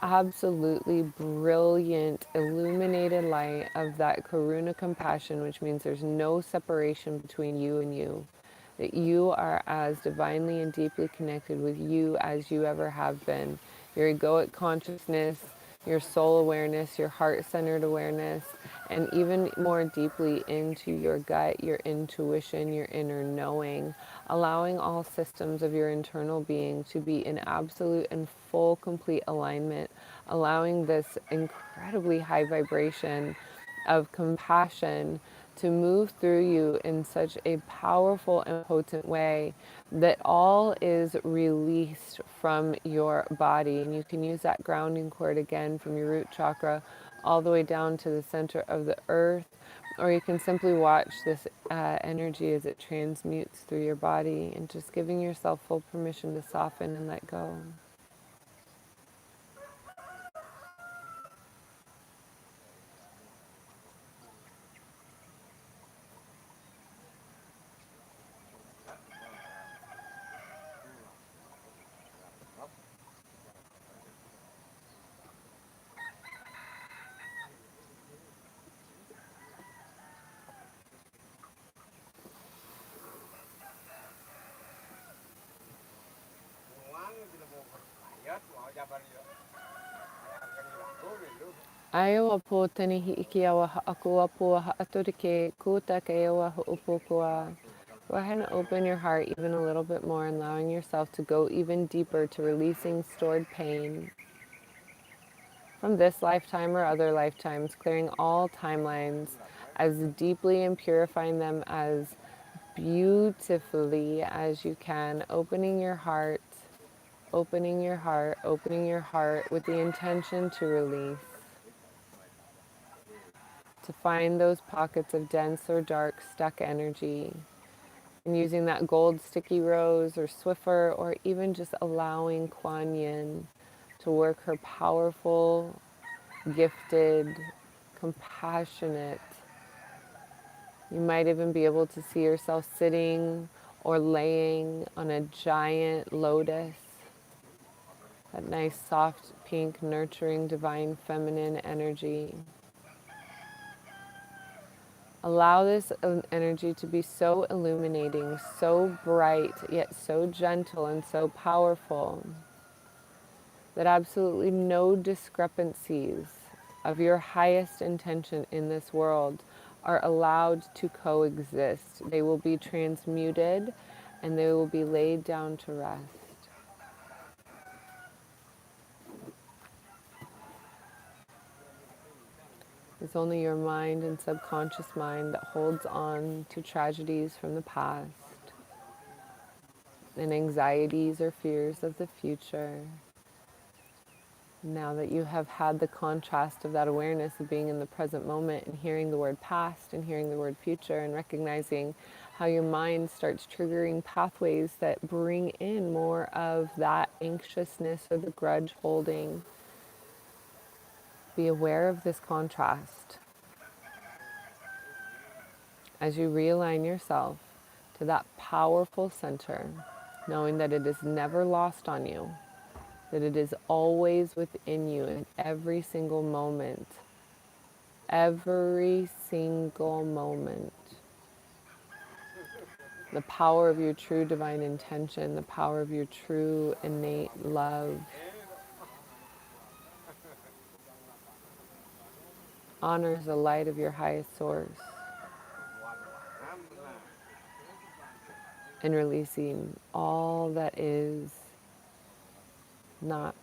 absolutely brilliant, illuminated light of that karuna compassion, which means there's no separation between you and you, that you are as divinely and deeply connected with you as you ever have been. Your egoic consciousness, your soul awareness, your heart-centered awareness, and even more deeply into your gut, your intuition, your inner knowing, allowing all systems of your internal being to be in absolute and full, complete alignment, allowing this incredibly high vibration of compassion to move through you in such a powerful and potent way that all is released from your body. And you can use that grounding cord again from your root chakra all the way down to the center of the earth, or you can simply watch this energy as it transmutes through your body and just giving yourself full permission to soften and let go. Aiwa po tanihi iki awa akua po haaturike kuta ke awa ho'opokua. Go ahead and open your heart even a little bit more, allowing yourself to go even deeper to releasing stored pain from this lifetime or other lifetimes, clearing all timelines as deeply and purifying them as beautifully as you can, opening your heart, opening your heart, opening your heart with the intention to release, to find those pockets of dense or dark stuck energy, and using that gold sticky rose or Swiffer, or even just allowing Quan Yin to work her powerful, gifted, compassionate. You might even be able to see yourself sitting or laying on a giant lotus, that nice soft pink nurturing divine feminine energy. Allow this energy to be so illuminating, so bright, yet so gentle and so powerful that absolutely no discrepancies of your highest intention in this world are allowed to coexist. They will be transmuted and they will be laid down to rest. It's only your mind and subconscious mind that holds on to tragedies from the past and anxieties or fears of the future. Now that you have had the contrast of that awareness of being in the present moment and hearing the word past and hearing the word future and recognizing how your mind starts triggering pathways that bring in more of that anxiousness or the grudge holding, be aware of this contrast as you realign yourself to that powerful center, knowing that it is never lost on you, that it is always within you in every single moment. Every single moment. The power of your true divine intention, the power of your true innate love, honors the light of your highest source, and releasing all that is not.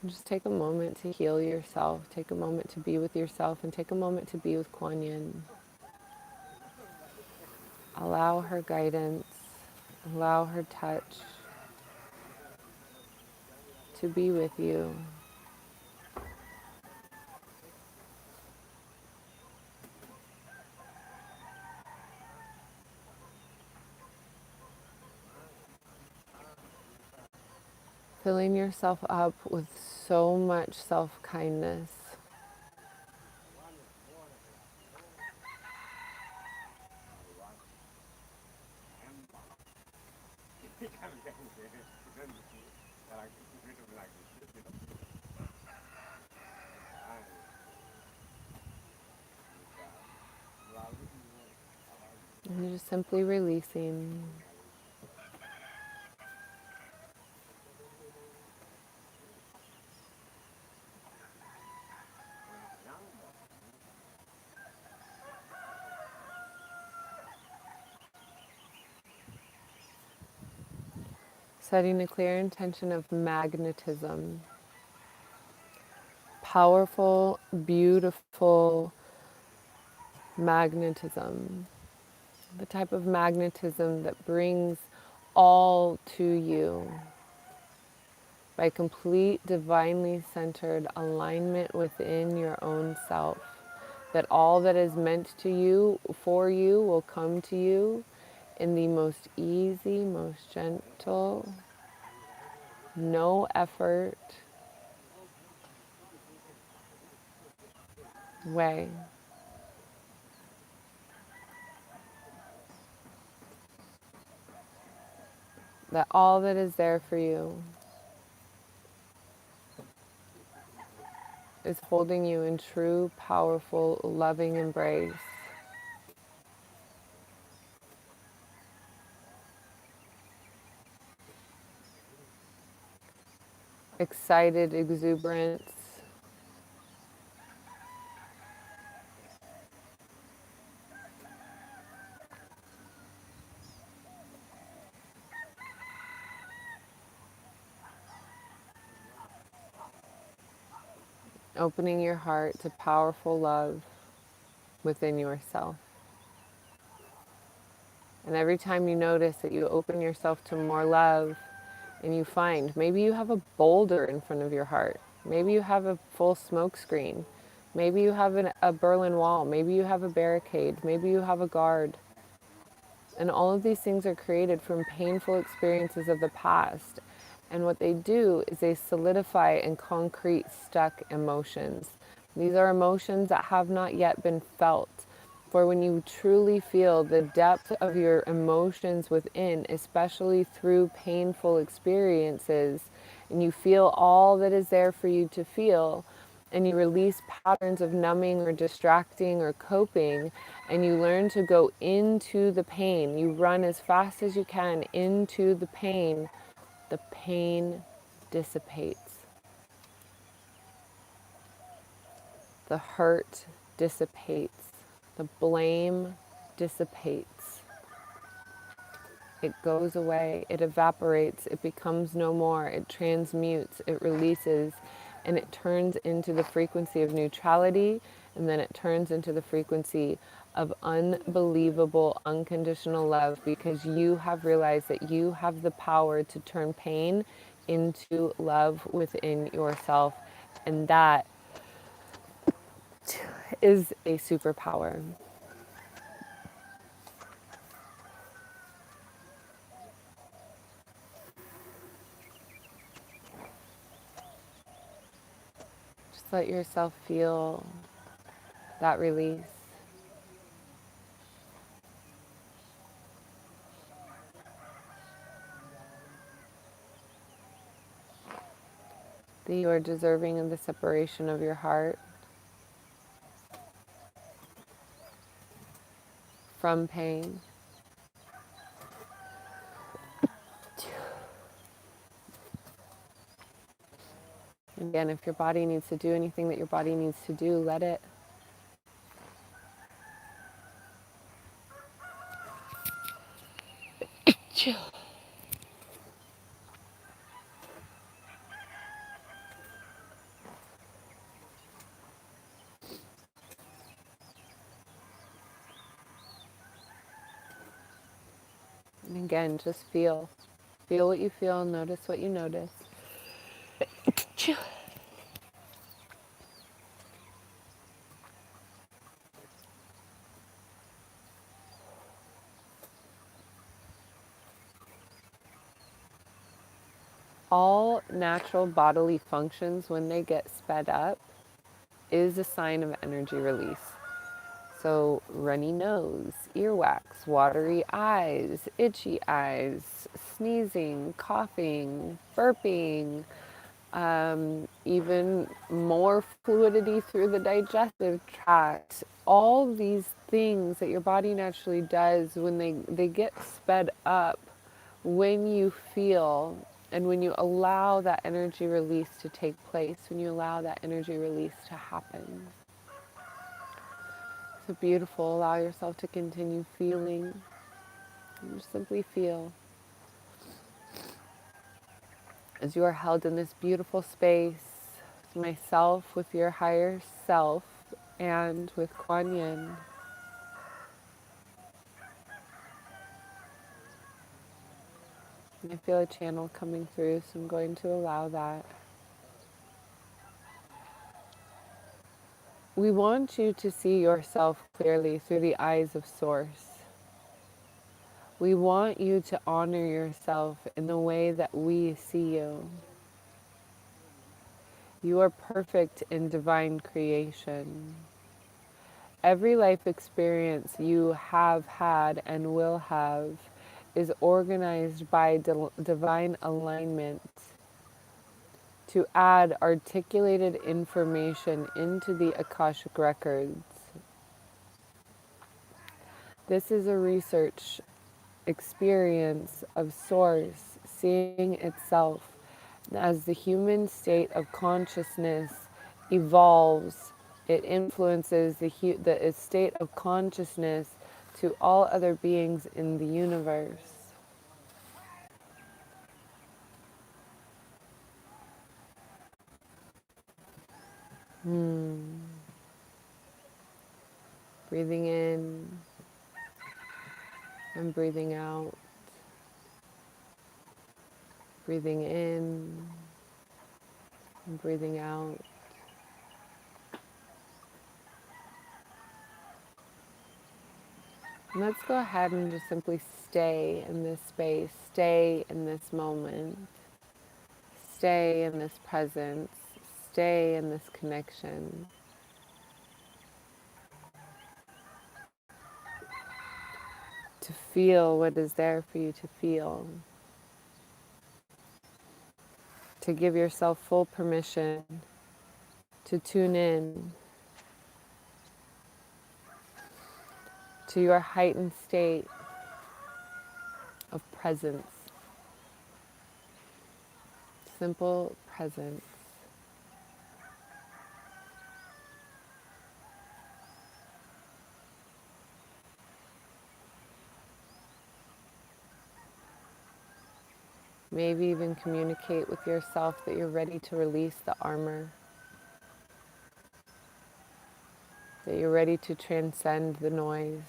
Just take a moment to heal yourself, take a moment to be with yourself, and take a moment to be with Quan Yin. Allow her guidance, allow her touch to be with you. Filling yourself up with so much self-kindness. And you're just simply releasing. Setting a clear intention of magnetism. Powerful, beautiful magnetism. The type of magnetism that brings all to you by complete divinely centered alignment within your own self. That all that is meant to you, for you, will come to you in the most easy, most gentle, no effort way. That all that is there for you is holding you in true, powerful, loving embrace. Excited exuberance. Opening your heart to powerful love within yourself. And every time you notice that you open yourself to more love and you find maybe you have a boulder in front of your heart, maybe you have a full smoke screen, maybe you have a Berlin Wall, maybe you have a barricade, maybe you have a guard. And all of these things are created from painful experiences of the past. And what they do is they solidify and concrete stuck emotions. These are emotions that have not yet been felt. For when you truly feel the depth of your emotions within, especially through painful experiences, and you feel all that is there for you to feel, and you release patterns of numbing or distracting or coping, and you learn to go into the pain. You run as fast as you can into the pain dissipates. The hurt dissipates. The blame dissipates. It goes away, it evaporates, it becomes no more, it transmutes, it releases, and it turns into the frequency of neutrality, and then it turns into the frequency of unbelievable, unconditional love because you have realized that you have the power to turn pain into love within yourself. And that is a superpower. Just let yourself feel that release. That you are deserving of the separation of your heart from pain. And again, if your body needs to do anything that your body needs to do, let it. And again, just feel. Feel what you feel, notice what you notice. All natural bodily functions, when they get sped up, is a sign of energy release. So, runny nose, earwax, watery eyes, itchy eyes, sneezing, coughing, burping, even more fluidity through the digestive tract. All these things that your body naturally does when they get sped up when you feel and when you allow that energy release to take place, when you allow that energy release to happen. So beautiful. Allow yourself to continue feeling. And just simply feel as you are held in this beautiful space with myself, with your higher self, and with Quan Yin. And I feel a channel coming through, so I'm going to allow that. We want you to see yourself clearly through the eyes of Source. We want you to honor yourself in the way that we see you. You are perfect in divine creation. Every life experience you have had and will have is organized by divine alignment to add articulated information into the Akashic records. This is a research experience of Source seeing itself as the human state of consciousness evolves. It influences the state of consciousness to all other beings in the universe. Breathing in and breathing out. Breathing in and breathing out. And let's go ahead and just simply stay in this space, stay in this moment, stay in this presence, stay in this connection. To feel what is there for you to feel. To give yourself full permission to tune in to your heightened state of presence. Simple presence. Maybe even communicate with yourself that you're ready to release the armor. that you're ready to transcend the noise.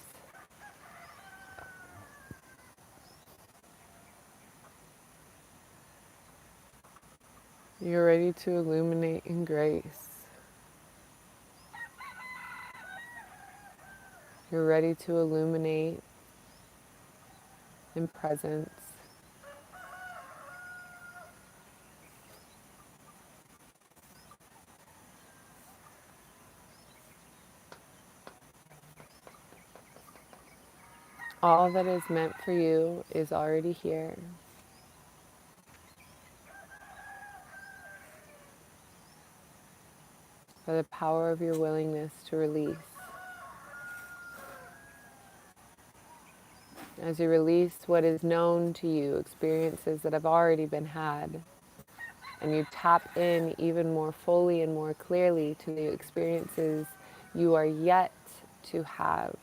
You're ready to illuminate in grace. You're ready to illuminate in presence. All that is meant for you is already here. By the power of your willingness to release. As you release what is known to you, experiences that have already been had, and you tap in even more fully and more clearly to the experiences you are yet to have.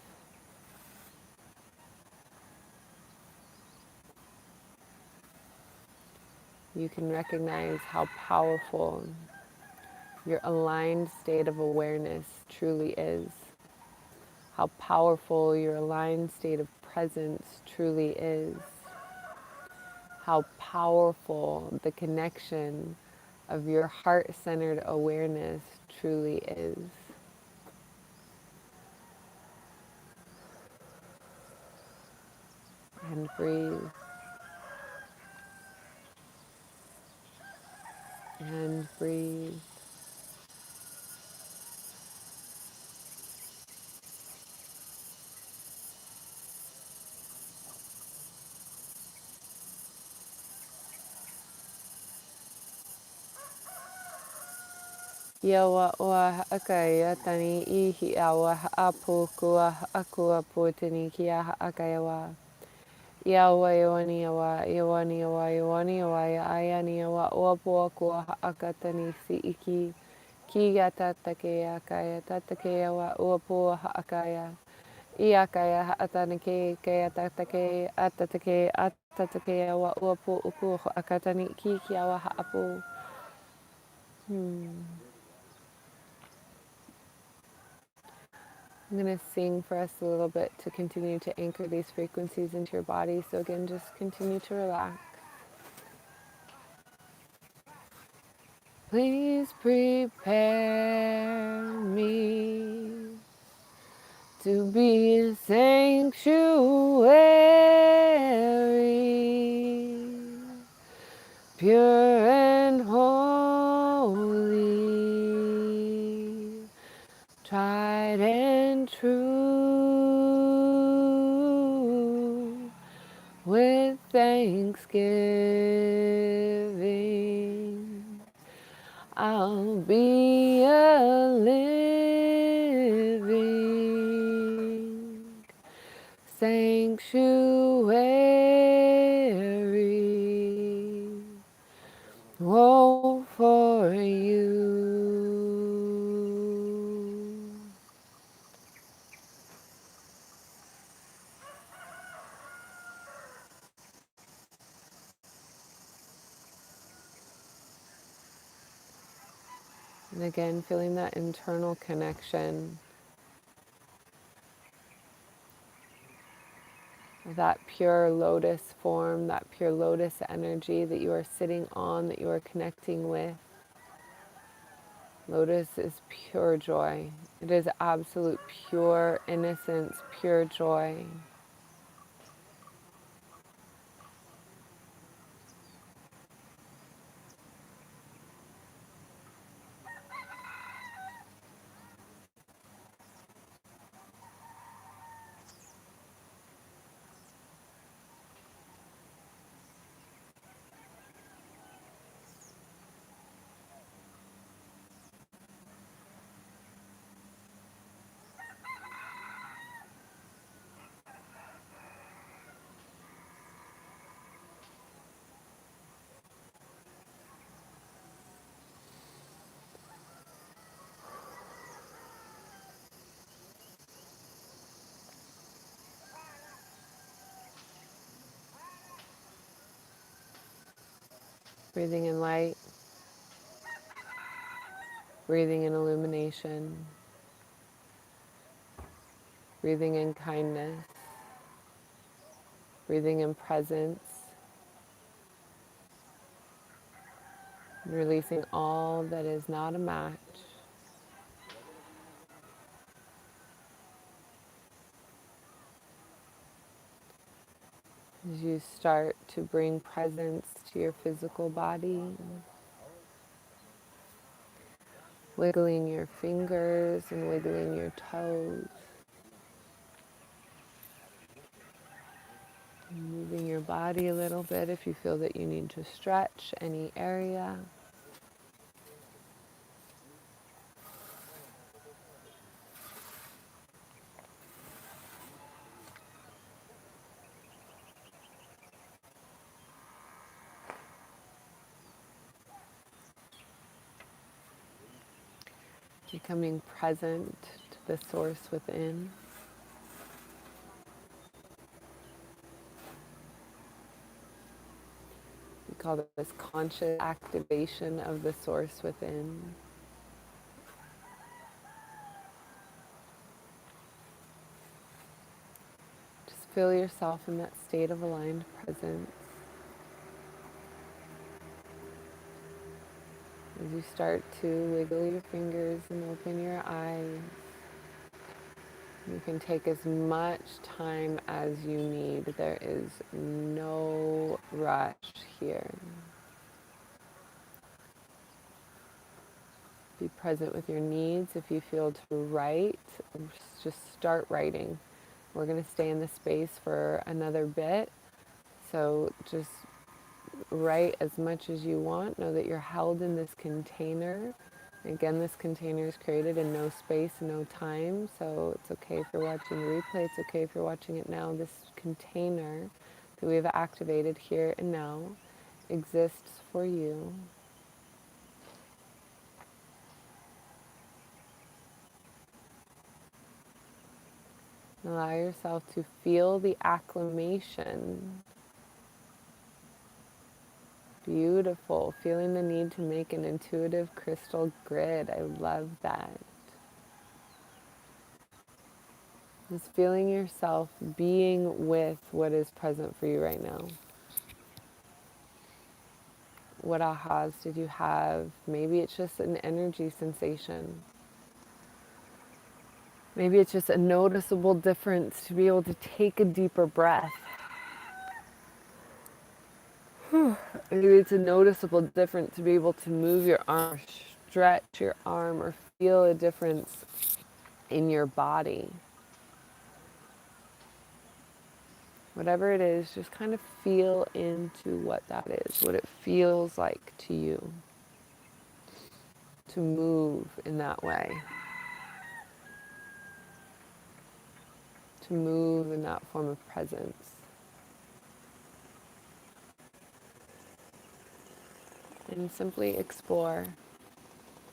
You can recognize how powerful your aligned state of awareness truly is. How powerful your aligned state of presence truly is. How powerful the connection of your heart-centered awareness truly is. And breathe. And breathe. Yawa wa akaya tani ihi awa apu kua akua putini kia akayawa. Yawa yawani yawa yawani yawa yawani yawa ayani yawa uapu kua akatani si iki. Kia tatake akaya tatake yawa uapu akaya. Iakaya atanake kaya tatake atatake yawa uapu uku akatani ki yawa apu. I'm going to sing for us a little bit to continue to anchor these frequencies into your body. So again, just continue to relax. Please prepare me to be a sanctuary, pure and holy, tried and true, with thanksgiving. I'll be a living sanctuary, oh, for you. And again, feeling that internal connection, that pure lotus form, that pure lotus energy that you are sitting on, that you are connecting with. Lotus is pure joy. It is absolute pure innocence, pure joy. Breathing in light, breathing in illumination. breathing in kindness, breathing in presence, releasing all that is not a match. As you start to bring presence to your physical body, wiggling your fingers and wiggling your toes, moving your body a little bit if you feel that you need to stretch any area. Becoming present to the source within. We call this conscious activation of the source within. Just feel yourself in that state of aligned presence. As you start to wiggle your fingers and open your eyes, you can take as much time as you need. There is no rush here. Be present with your needs. If you feel to write, just start writing. We're going to stay in this space for another bit. So just write as much as you want. Know that you're held in this container. Again, this container is created in no space, no time. So it's okay if you're watching the replay. It's okay if you're watching it now. This container that we have activated here and now exists for you. Allow yourself to feel the acclimation. Beautiful. Feeling the need to make an intuitive crystal grid. I love that. Just feeling yourself being with what is present for you right now. What ahas did you have? Maybe it's just an energy sensation. Maybe it's just a noticeable difference to be able to take a deeper breath. Maybe it's a noticeable difference to be able to move your arm, stretch your arm, or feel a difference in your body. Whatever it is, just kind of feel into what that is, what it feels like to you to move in that way, to move in that form of presence. And simply explore.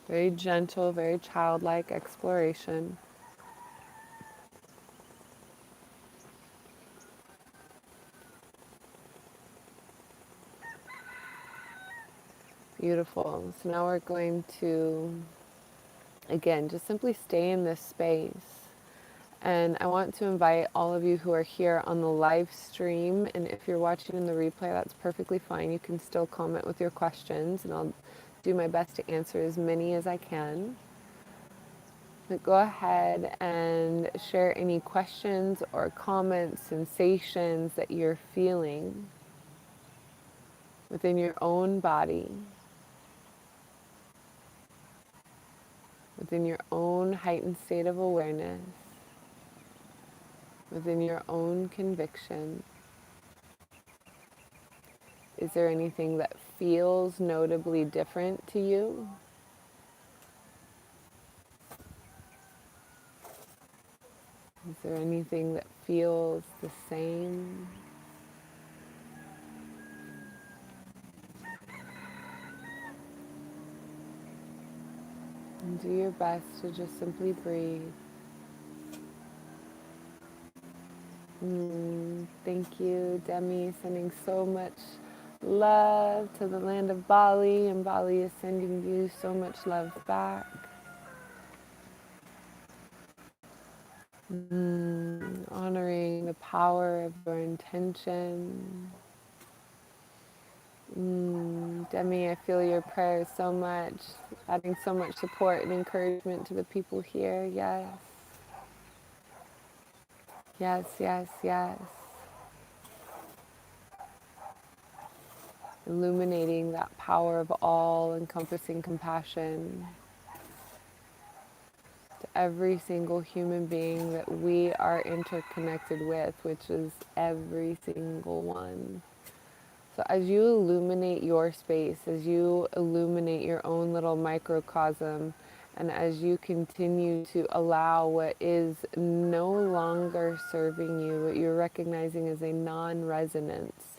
Very gentle, very childlike exploration. Beautiful. So now we're going to, again, just simply stay in this space. And I want to invite all of you who are here on the live stream, and if you're watching in the replay, that's perfectly fine. You can still comment with your questions, and I'll do my best to answer as many as I can. But go ahead and share any questions or comments, sensations that you're feeling within your own body, within your own heightened state of awareness, within your own conviction. Is there anything that feels notably different to you? Is there anything that feels the same? And do your best to just simply breathe. Thank you, Demi, sending so much love to the land of Bali, and Bali is sending you so much love back. Honoring the power of your intention. Demi, I feel your prayers so much, adding so much support and encouragement to the people here. Yes, yes, yes, yes. Illuminating that power of all encompassing compassion to every single human being that we are interconnected with, which is every single one. So, as you illuminate your space, as you illuminate your own little microcosm, and as you continue to allow what is no longer serving you, what you're recognizing as a non resonance,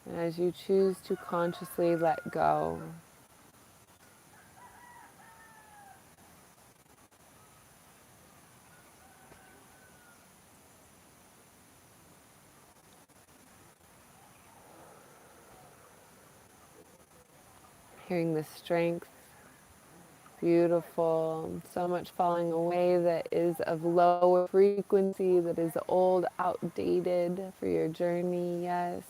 and as you choose to consciously let go, hearing the strength, beautiful, so much falling away that is of lower frequency, that is old, outdated for your journey. Yes.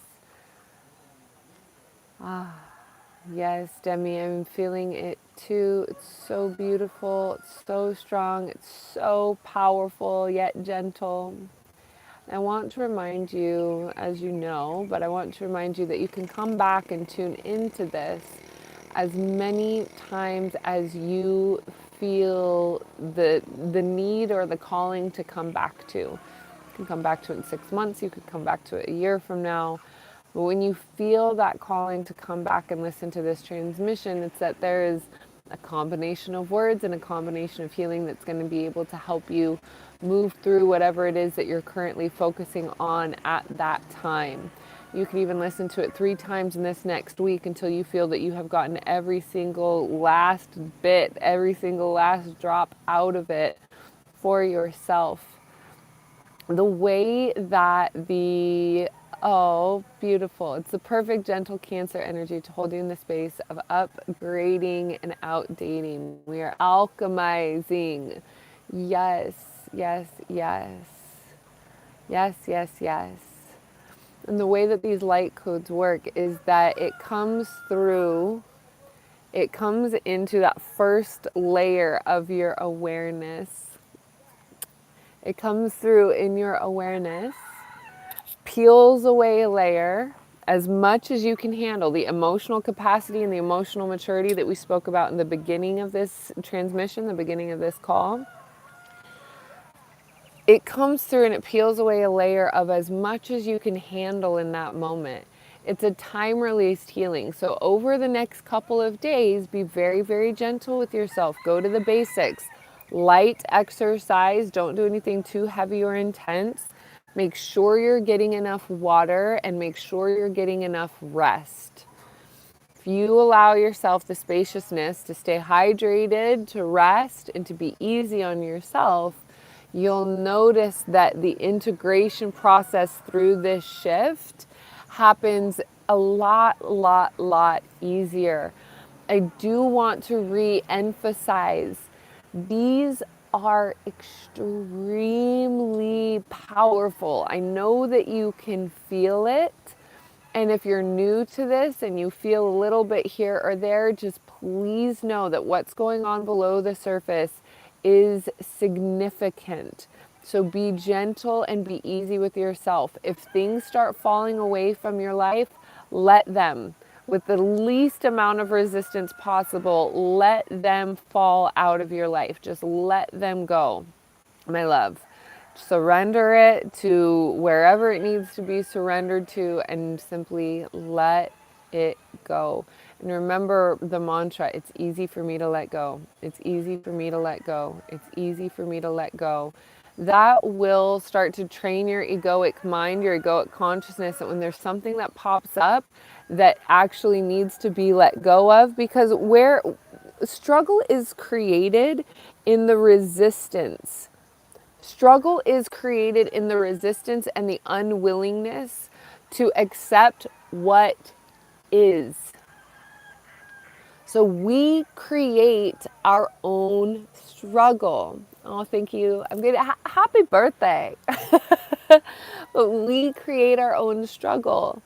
Yes, Demi, I'm feeling it too. It's so beautiful, it's so strong, it's so powerful yet gentle. I want to remind you, as you know, but I want to remind you that you can come back and tune into this as many times as you feel the need or the calling to come back to. You can come back to it in 6 months, you could come back to it a year from now. But when you feel that calling to come back and listen to this transmission, it's that there is a combination of words and a combination of healing that's going to be able to help you move through whatever it is that you're currently focusing on at that time. You can even listen to it 3 times in this next week until you feel that you have gotten every single last bit, every single last drop out of it for yourself. The way that oh, beautiful. It's the perfect gentle Cancer energy to hold you in the space of upgrading and outdating. We are alchemizing. Yes, yes, yes. Yes, yes, yes. And the way that these light codes work is that it comes into that first layer of your awareness. It comes through in your awareness, peels away a layer as much as you can handle, the emotional capacity and the emotional maturity that we spoke about in the beginning of this transmission, the beginning of this call. It comes through and it peels away a layer of as much as you can handle in that moment. It's a time released healing. So, over the next couple of days, be very, very gentle with yourself. Go to the basics. Light exercise. Don't do anything too heavy or intense. Make sure you're getting enough water and make sure you're getting enough rest. If you allow yourself the spaciousness to stay hydrated, to rest, and to be easy on yourself, you'll notice that the integration process through this shift happens a lot easier. I do want to re-emphasize these are extremely powerful. I know that you can feel it. And if you're new to this and you feel a little bit here or there, just please know that what's going on below the surface is significant. So be gentle and be easy with yourself. If things start falling away from your life, let them. With the least amount of resistance possible, let them fall out of your life. Just let them go, my love. Surrender it to wherever it needs to be surrendered to and simply let it go. And remember the mantra, it's easy for me to let go. It's easy for me to let go. It's easy for me to let go. That will start to train your egoic mind, your egoic consciousness, that when there's something that pops up that actually needs to be let go of, because where struggle is created in the resistance. Struggle is created in the resistance and the unwillingness to accept what is. So we create our own struggle. Oh, thank you. I'm getting happy birthday. But we create our own struggle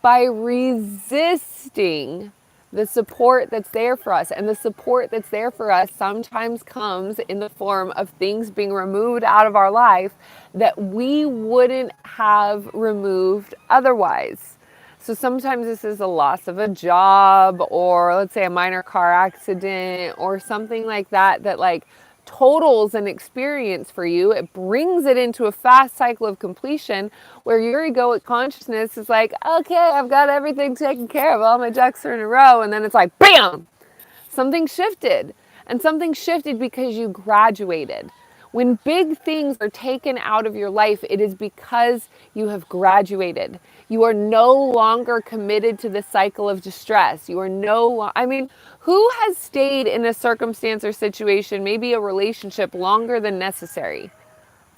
by resisting the support that's there for us. And the support that's there for us sometimes comes in the form of things being removed out of our life that we wouldn't have removed otherwise. So sometimes this is a loss of a job, or let's say a minor car accident or something like that, that like totals an experience for you. It brings it into a fast cycle of completion where your egoic consciousness is like, okay, I've got everything taken care of. All my ducks are in a row. And then it's like, bam, something shifted. And something shifted because you graduated. When big things are taken out of your life, it is because you have graduated. You are no longer committed to the cycle of distress. You are I mean, who has stayed in a circumstance or situation, maybe a relationship, longer than necessary?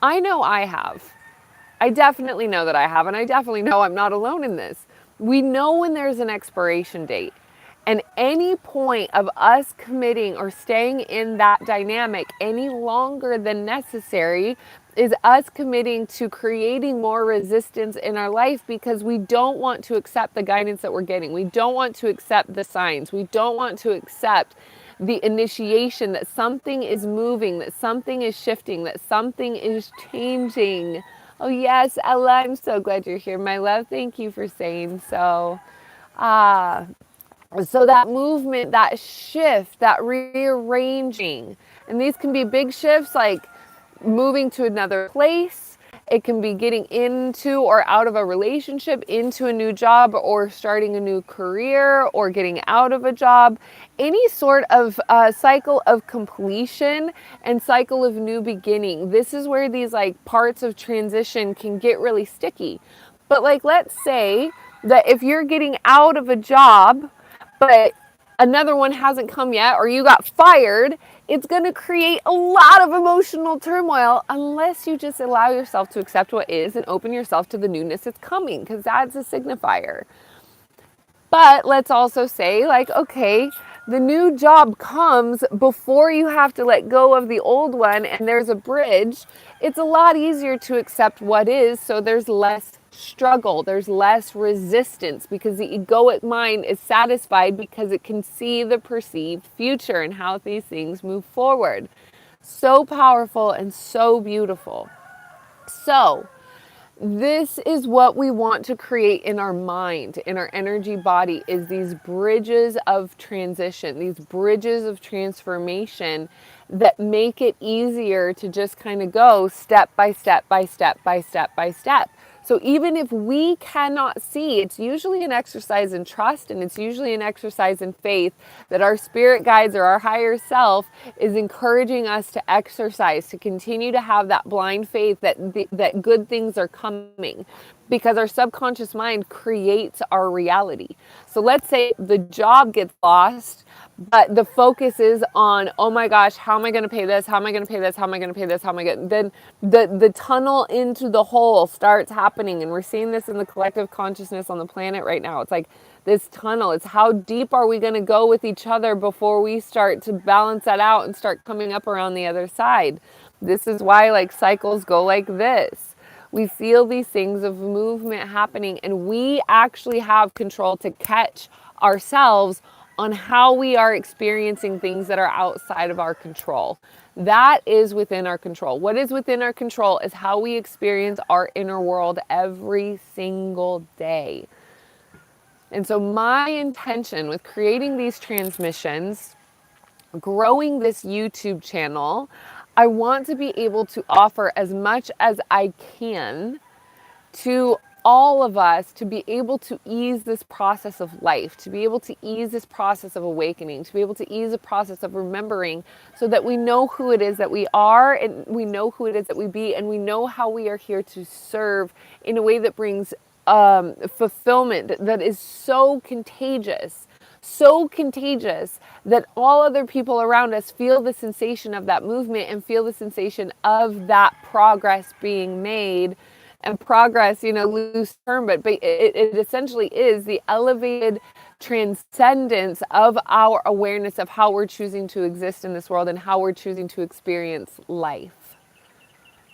I know I have. I definitely know that I have, and I definitely know I'm not alone in this. We know when there's an expiration date. And any point of us committing or staying in that dynamic any longer than necessary is us committing to creating more resistance in our life, because we don't want to accept the guidance that we're getting. We don't want to accept the signs. We don't want to accept the initiation that something is moving, that something is shifting, that something is changing. Oh yes, Ella, I'm so glad you're here, my love. Thank you for saying so. Ah, so that movement, that shift, that rearranging, and these can be big shifts like moving to another place. It can be getting into or out of a relationship, into a new job, or starting a new career, or getting out of a job. Any sort of cycle of completion and cycle of new beginning. This is where these like parts of transition can get really sticky. But like, let's say that if you're getting out of a job, but another one hasn't come yet, or you got fired, it's going to create a lot of emotional turmoil unless you just allow yourself to accept what is and open yourself to the newness that's coming, because that's a signifier. But let's also say, like, okay, the new job comes before you have to let go of the old one, and there's a bridge. It's a lot easier to accept what is, so there's less struggle, there's less resistance, because the egoic mind is satisfied because it can see the perceived future and how these things move forward. So powerful and so beautiful. So, this is what we want to create in our mind, in our energy body, is these bridges of transition, these bridges of transformation that make it easier to just kind of go step by step by step by step by step. So even if we cannot see, it's usually an exercise in trust, and it's usually an exercise in faith that our spirit guides or our higher self is encouraging us to exercise, to continue to have that blind faith that good things are coming, because our subconscious mind creates our reality. So let's say the job gets lost, but the focus is on, oh my gosh, how am I going to pay this? How am I going to pay this? How am I going to pay this? How am I going to... Then the tunnel into the hole starts happening. And we're seeing this in the collective consciousness on the planet right now. It's like this tunnel. It's how deep are we going to go with each other before we start to balance that out and start coming up around the other side. This is why like cycles go like this. We feel these things of movement happening, and we actually have control to catch ourselves on how we are experiencing things that are outside of our control. That is within our control. What is within our control is how we experience our inner world every single day. And so my intention with creating these transmissions, growing this YouTube channel, I want to be able to offer as much as I can to all of us, to be able to ease this process of life, to be able to ease this process of awakening, to be able to ease the process of remembering, so that we know who it is that we are, and we know who it is that we be, and we know how we are here to serve in a way that brings fulfillment that is so contagious that all other people around us feel the sensation of that movement and feel the sensation of that progress being made, and progress, loose term, but it essentially is the elevated transcendence of our awareness of how we're choosing to exist in this world and how we're choosing to experience life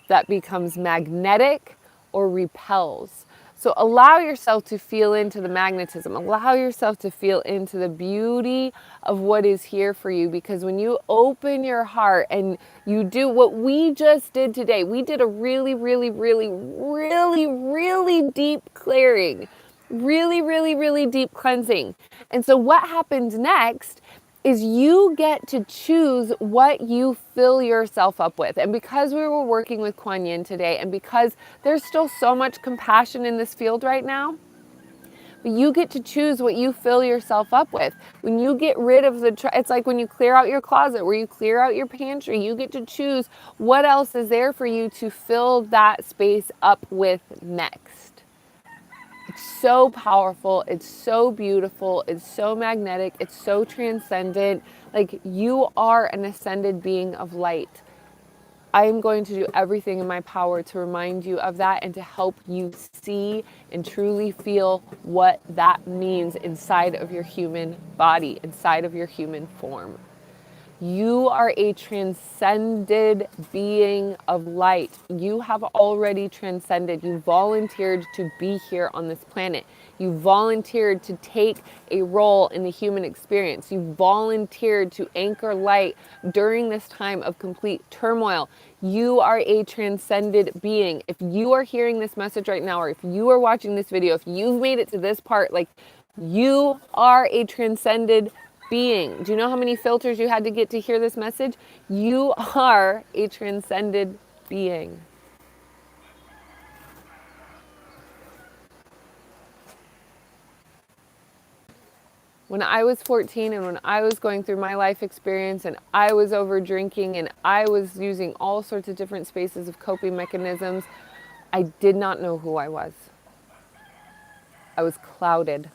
that becomes magnetic or repels. So allow yourself to feel into the magnetism. Allow yourself to feel into the beauty of what is here for you. Because when you open your heart and you do what we just did today, we did a really, really, really, really, really deep clearing. Really, really, really deep cleansing. And so what happens next is you get to choose what you fill yourself up with. And because we were working with Quan Yin today, and because there's still so much compassion in this field right now, but you get to choose what you fill yourself up with. When you get rid of it's like when you clear out your closet, where you clear out your pantry, you get to choose what else is there for you to fill that space up with next. It's so powerful. It's so beautiful. It's so magnetic. It's so transcendent. Like, you are an ascended being of light. I am going to do everything in my power to remind you of that and to help you see and truly feel what that means inside of your human body, inside of your human form. You are a transcended being of light. You have already transcended. You volunteered to be here on this planet. You volunteered to take a role in the human experience. You volunteered to anchor light during this time of complete turmoil. You are a transcended being. If you are hearing this message right now, or if you are watching this video, if you've made it to this part, like, you are a transcended being. Do you know how many filters you had to get to hear this message? You are a transcended being. When I was 14 and when I was going through my life experience and I was over drinking and I was using all sorts of different spaces of coping mechanisms, I did not know who I was. I was clouded.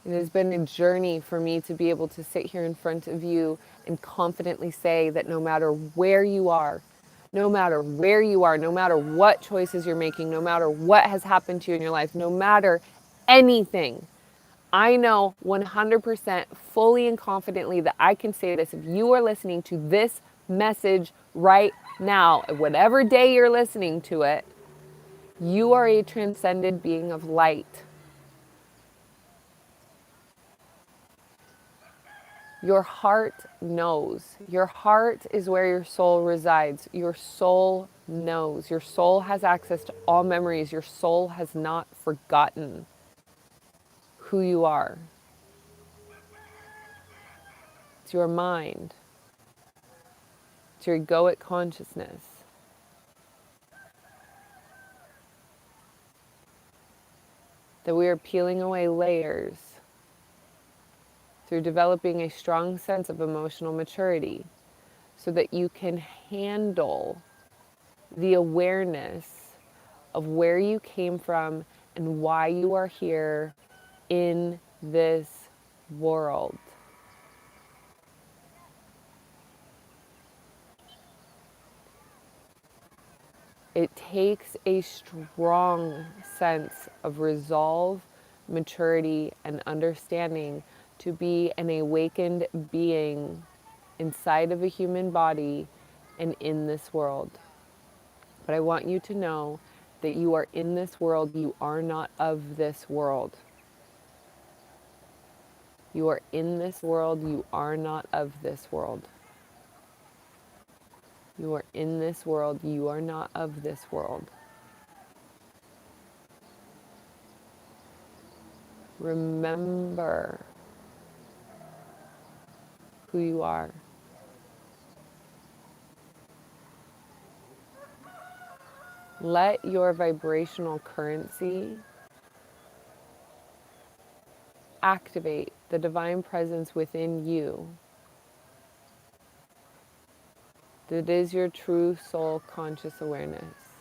It has been a journey for me to be able to sit here in front of you and confidently say that no matter where you are, no matter where you are, no matter what choices you're making, no matter what has happened to you in your life, no matter anything, I know 100% fully and confidently that I can say this. If you are listening to this message right now, whatever day you're listening to it, you are a transcended being of light. Your heart knows. Your heart is where your soul resides. Your soul knows. Your soul has access to all memories. Your soul has not forgotten who you are. It's your mind. It's your egoic consciousness. That we are peeling away layers through developing a strong sense of emotional maturity so that you can handle the awareness of where you came from and why you are here in this world. It takes a strong sense of resolve, maturity, and understanding to be an awakened being inside of a human body and in this world. But I want you to know that you are in this world. You are not of this world. You are in this world. You are not of this world. You are in this world. You are not of this world. Remember who you are. Let your vibrational currency activate the divine presence within you that is your true soul conscious awareness.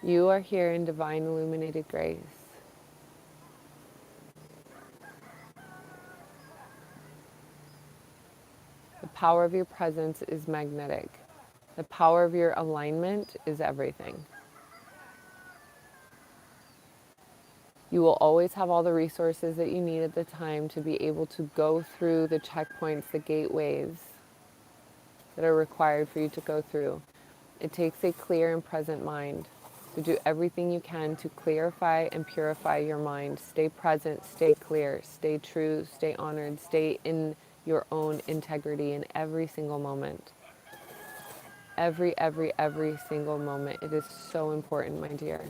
You are here in divine illuminated grace. power of your presence is magnetic. The power of your alignment is everything. You will always have all the resources that you need at the time to be able to go through the checkpoints, the gateways that are required for you to go through. It takes a clear and present mind. So do everything you can to clarify and purify your mind. Stay present, stay clear, stay true, stay honored, stay in your own integrity in every single moment. Every single moment. It is so important, my dear.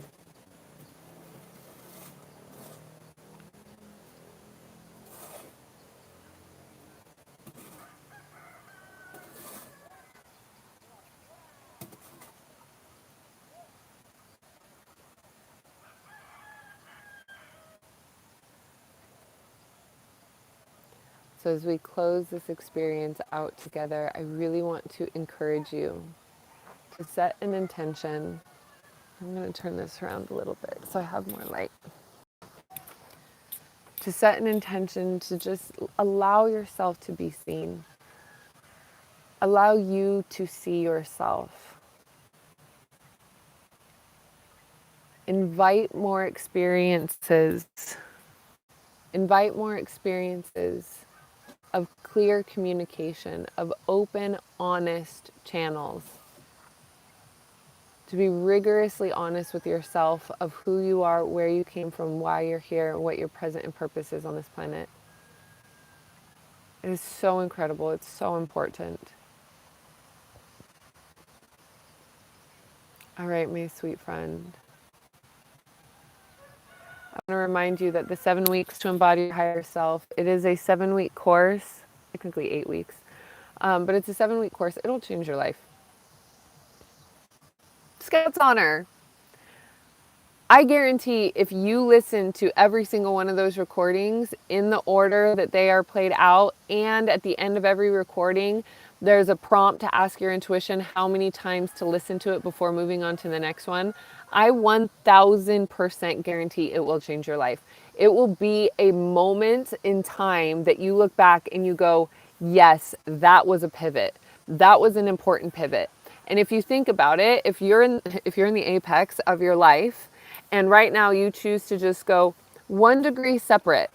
So as we close this experience out together, I really want to encourage you to set an intention. I'm going to turn this around a little bit so I have more light. To set an intention to just allow yourself to be seen. Allow you to see yourself. Invite more experiences. Invite more experiences of clear communication, of open, honest channels. To be rigorously honest with yourself of who you are, where you came from, why you're here, and what your present and purpose is on this planet. It is so incredible. It's so important. All right, my sweet friend. I want to remind you that the 7 weeks to embody your higher self, it is a 7-week course, technically 8 weeks, but it's a 7-week course. It'll change your life. Scout's honor. I guarantee if you listen to every single one of those recordings in the order that they are played out, and at the end of every recording, there's a prompt to ask your intuition how many times to listen to it before moving on to the next one, I 1000% guarantee it will change your life. It will be a moment in time that you look back and you go, yes, that was a pivot. That was an important pivot. And if you think about it, if you're in the apex of your life, and right now you choose to just go 1 degree separate,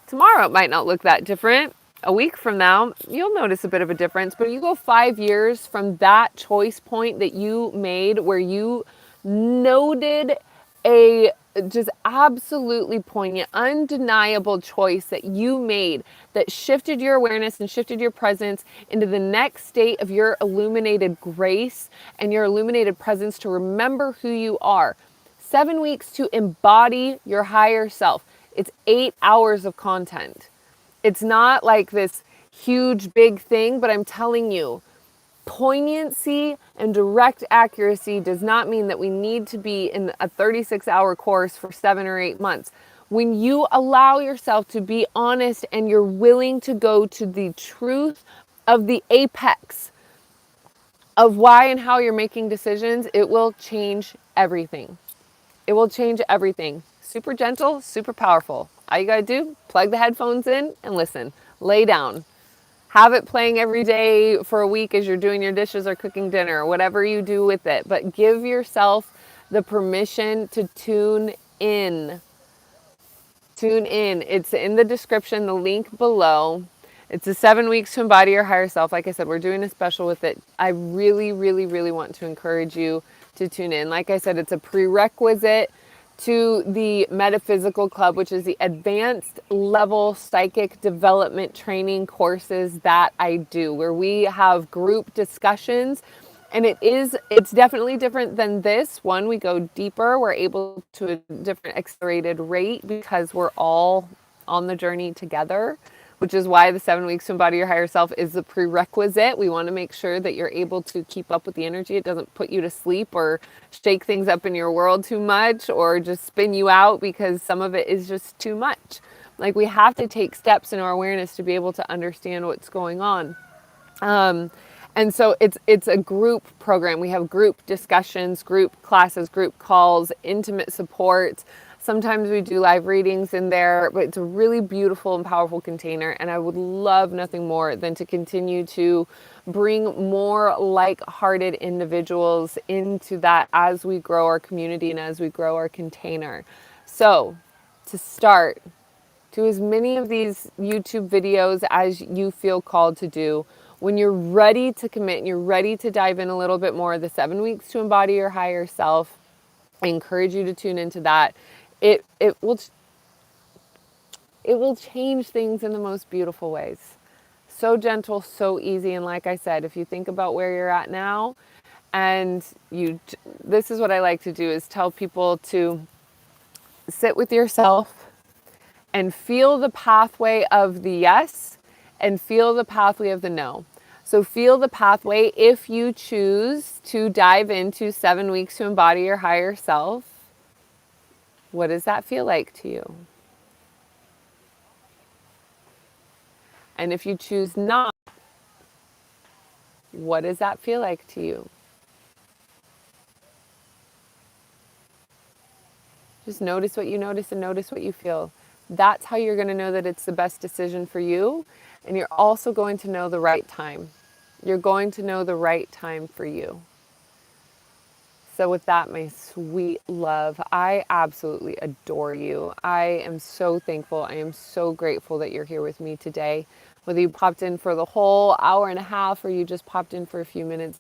tomorrow it might not look that different. A week from now, you'll notice a bit of a difference. But you go 5 years from that choice point that you made where you noted a just absolutely poignant, undeniable choice that you made that shifted your awareness and shifted your presence into the next state of your illuminated grace and your illuminated presence to remember who you are. 7 weeks to embody your higher self. It's 8 hours of content. It's not like this huge, big thing, but I'm telling you, poignancy and direct accuracy does not mean that we need to be in a 36-hour course for 7 or 8 months. When you allow yourself to be honest and you're willing to go to the truth of the apex of why and how you're making decisions, it will change everything. It will change everything. Super gentle, super powerful. All you gotta do, plug the headphones in and listen. Lay down. Have it playing every day for a week as you're doing your dishes or cooking dinner, or whatever you do with it. But give yourself the permission to tune in. Tune in. It's in the description, the link below. It's the 7 weeks to embody your higher self. Like I said, we're doing a special with it. I really, really, really want to encourage you to tune in. Like I said, it's a prerequisite to the Metaphysical Club, which is the advanced level psychic development training courses that I do, where we have group discussions. And it's definitely different than this one. We go deeper. We're able to a different accelerated rate because we're all on the journey together, which is why the 7 weeks to embody your higher self is the prerequisite. We want to make sure that you're able to keep up with the energy. It doesn't put you to sleep or shake things up in your world too much or just spin you out because some of it is just too much. Like, we have to take steps in our awareness to be able to understand what's going on. And so it's a group program. We have group discussions, group classes, group calls, intimate support. Sometimes we do live readings in there, but it's a really beautiful and powerful container. And I would love nothing more than to continue to bring more like-hearted individuals into that as we grow our community and as we grow our container. So to start, do as many of these YouTube videos as you feel called to do. When you're ready to commit and you're ready to dive in a little bit more, the 7 weeks to embody your higher self, I encourage you to tune into that. It it will it will change things in the most beautiful ways. So gentle, so easy, and like I said, if you think about where you're at now, and this is what I like to do is tell people to sit with yourself and feel the pathway of the yes and feel the pathway of the no. So feel the pathway if you choose to dive into 7 weeks to embody your higher self. What does that feel like to you? And if you choose not, what does that feel like to you? Just notice what you notice and notice what you feel. That's how you're going to know that it's the best decision for you. And you're also going to know the right time. You're going to know the right time for you. So with that, my sweet love, I absolutely adore you. I am so thankful. I am so grateful that you're here with me today. Whether you popped in for the whole hour and a half or you just popped in for a few minutes,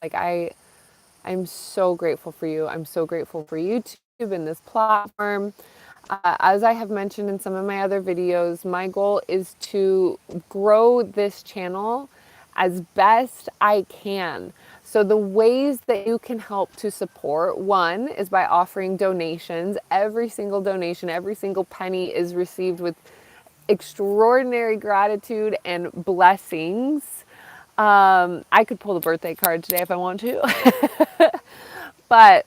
I'm so grateful for you. I'm so grateful for YouTube and this platform. As I have mentioned in some of my other videos, my goal is to grow this channel as best I can. So the ways that you can help to support, one is by offering donations. Every single donation, every single penny is received with extraordinary gratitude and blessings. I could pull the birthday card today if I want to, but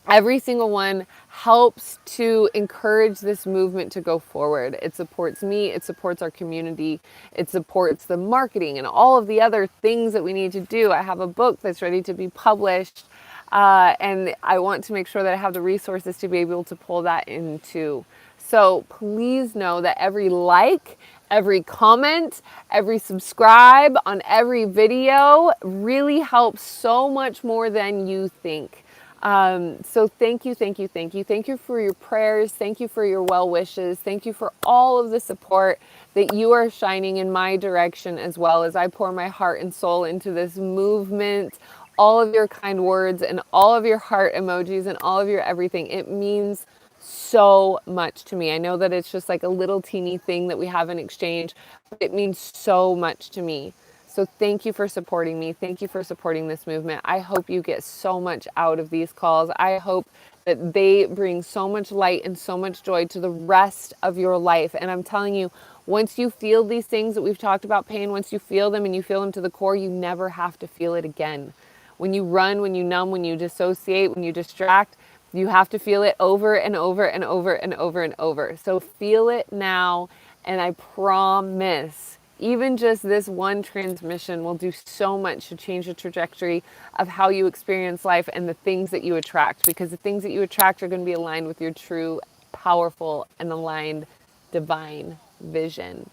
every single one helps to encourage this movement to go forward. It supports me, it supports our community, it supports the marketing and all of the other things that we need to do. I have a book that's ready to be published, and I want to make sure that I have the resources to be able to pull that into. So please know that every like, every comment, every subscribe on every video really helps so much more than you think. So thank you, thank you, thank you. Thank you for your prayers. Thank you for your well wishes. Thank you for all of the support that you are shining in my direction as well as I pour my heart and soul into this movement. All of your kind words and all of your heart emojis and all of your everything. It means so much to me. I know that it's just like a little teeny thing that we have in exchange, but it means so much to me. So thank you for supporting me. Thank you for supporting this movement. I hope you get so much out of these calls. I hope that they bring so much light and so much joy to the rest of your life. And I'm telling you, once you feel these things that we've talked about, pain, once you feel them and you feel them to the core, you never have to feel it again. When you run, when you numb, when you dissociate, when you distract, you have to feel it over and over and over and over and over. So feel it now, and I promise, even just this one transmission will do so much to change the trajectory of how you experience life and the things that you attract, because the things that you attract are going to be aligned with your true, powerful, and aligned divine vision.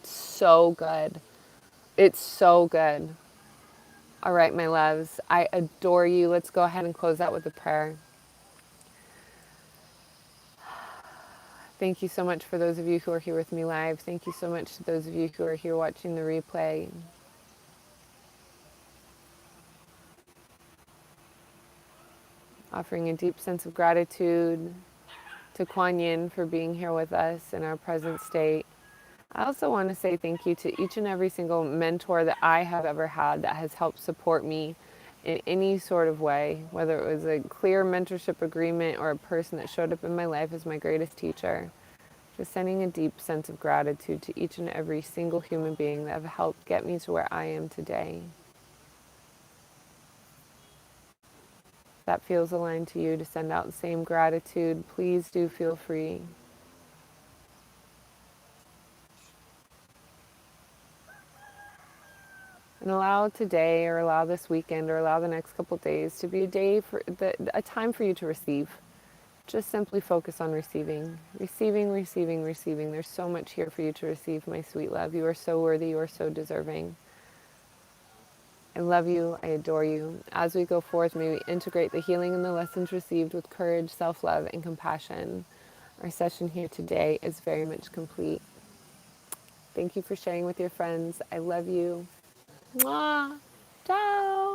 So good. It's so good. All right, my loves, I adore you. Let's go ahead and close out with a prayer. Thank you so much for those of you who are here with me live. Thank you so much to those of you who are here watching the replay. Offering a deep sense of gratitude to Quan Yin for being here with us in our present state. I also want to say thank you to each and every single mentor that I have ever had that has helped support me in any sort of way, whether it was a clear mentorship agreement or a person that showed up in my life as my greatest teacher. Just sending a deep sense of gratitude to each and every single human being that have helped get me to where I am today. If that feels aligned to you to send out the same gratitude, please do feel free. And allow today, or allow this weekend, or allow the next couple days to be a day for a time for you to receive. Just simply focus on receiving, receiving, receiving, receiving. There's so much here for you to receive, my sweet love. You are so worthy. You are so deserving. I love you. I adore you. As we go forth, may we integrate the healing and the lessons received with courage, self-love, and compassion. Our session here today is very much complete. Thank you for sharing with your friends. I love you. Mwah. Ciao.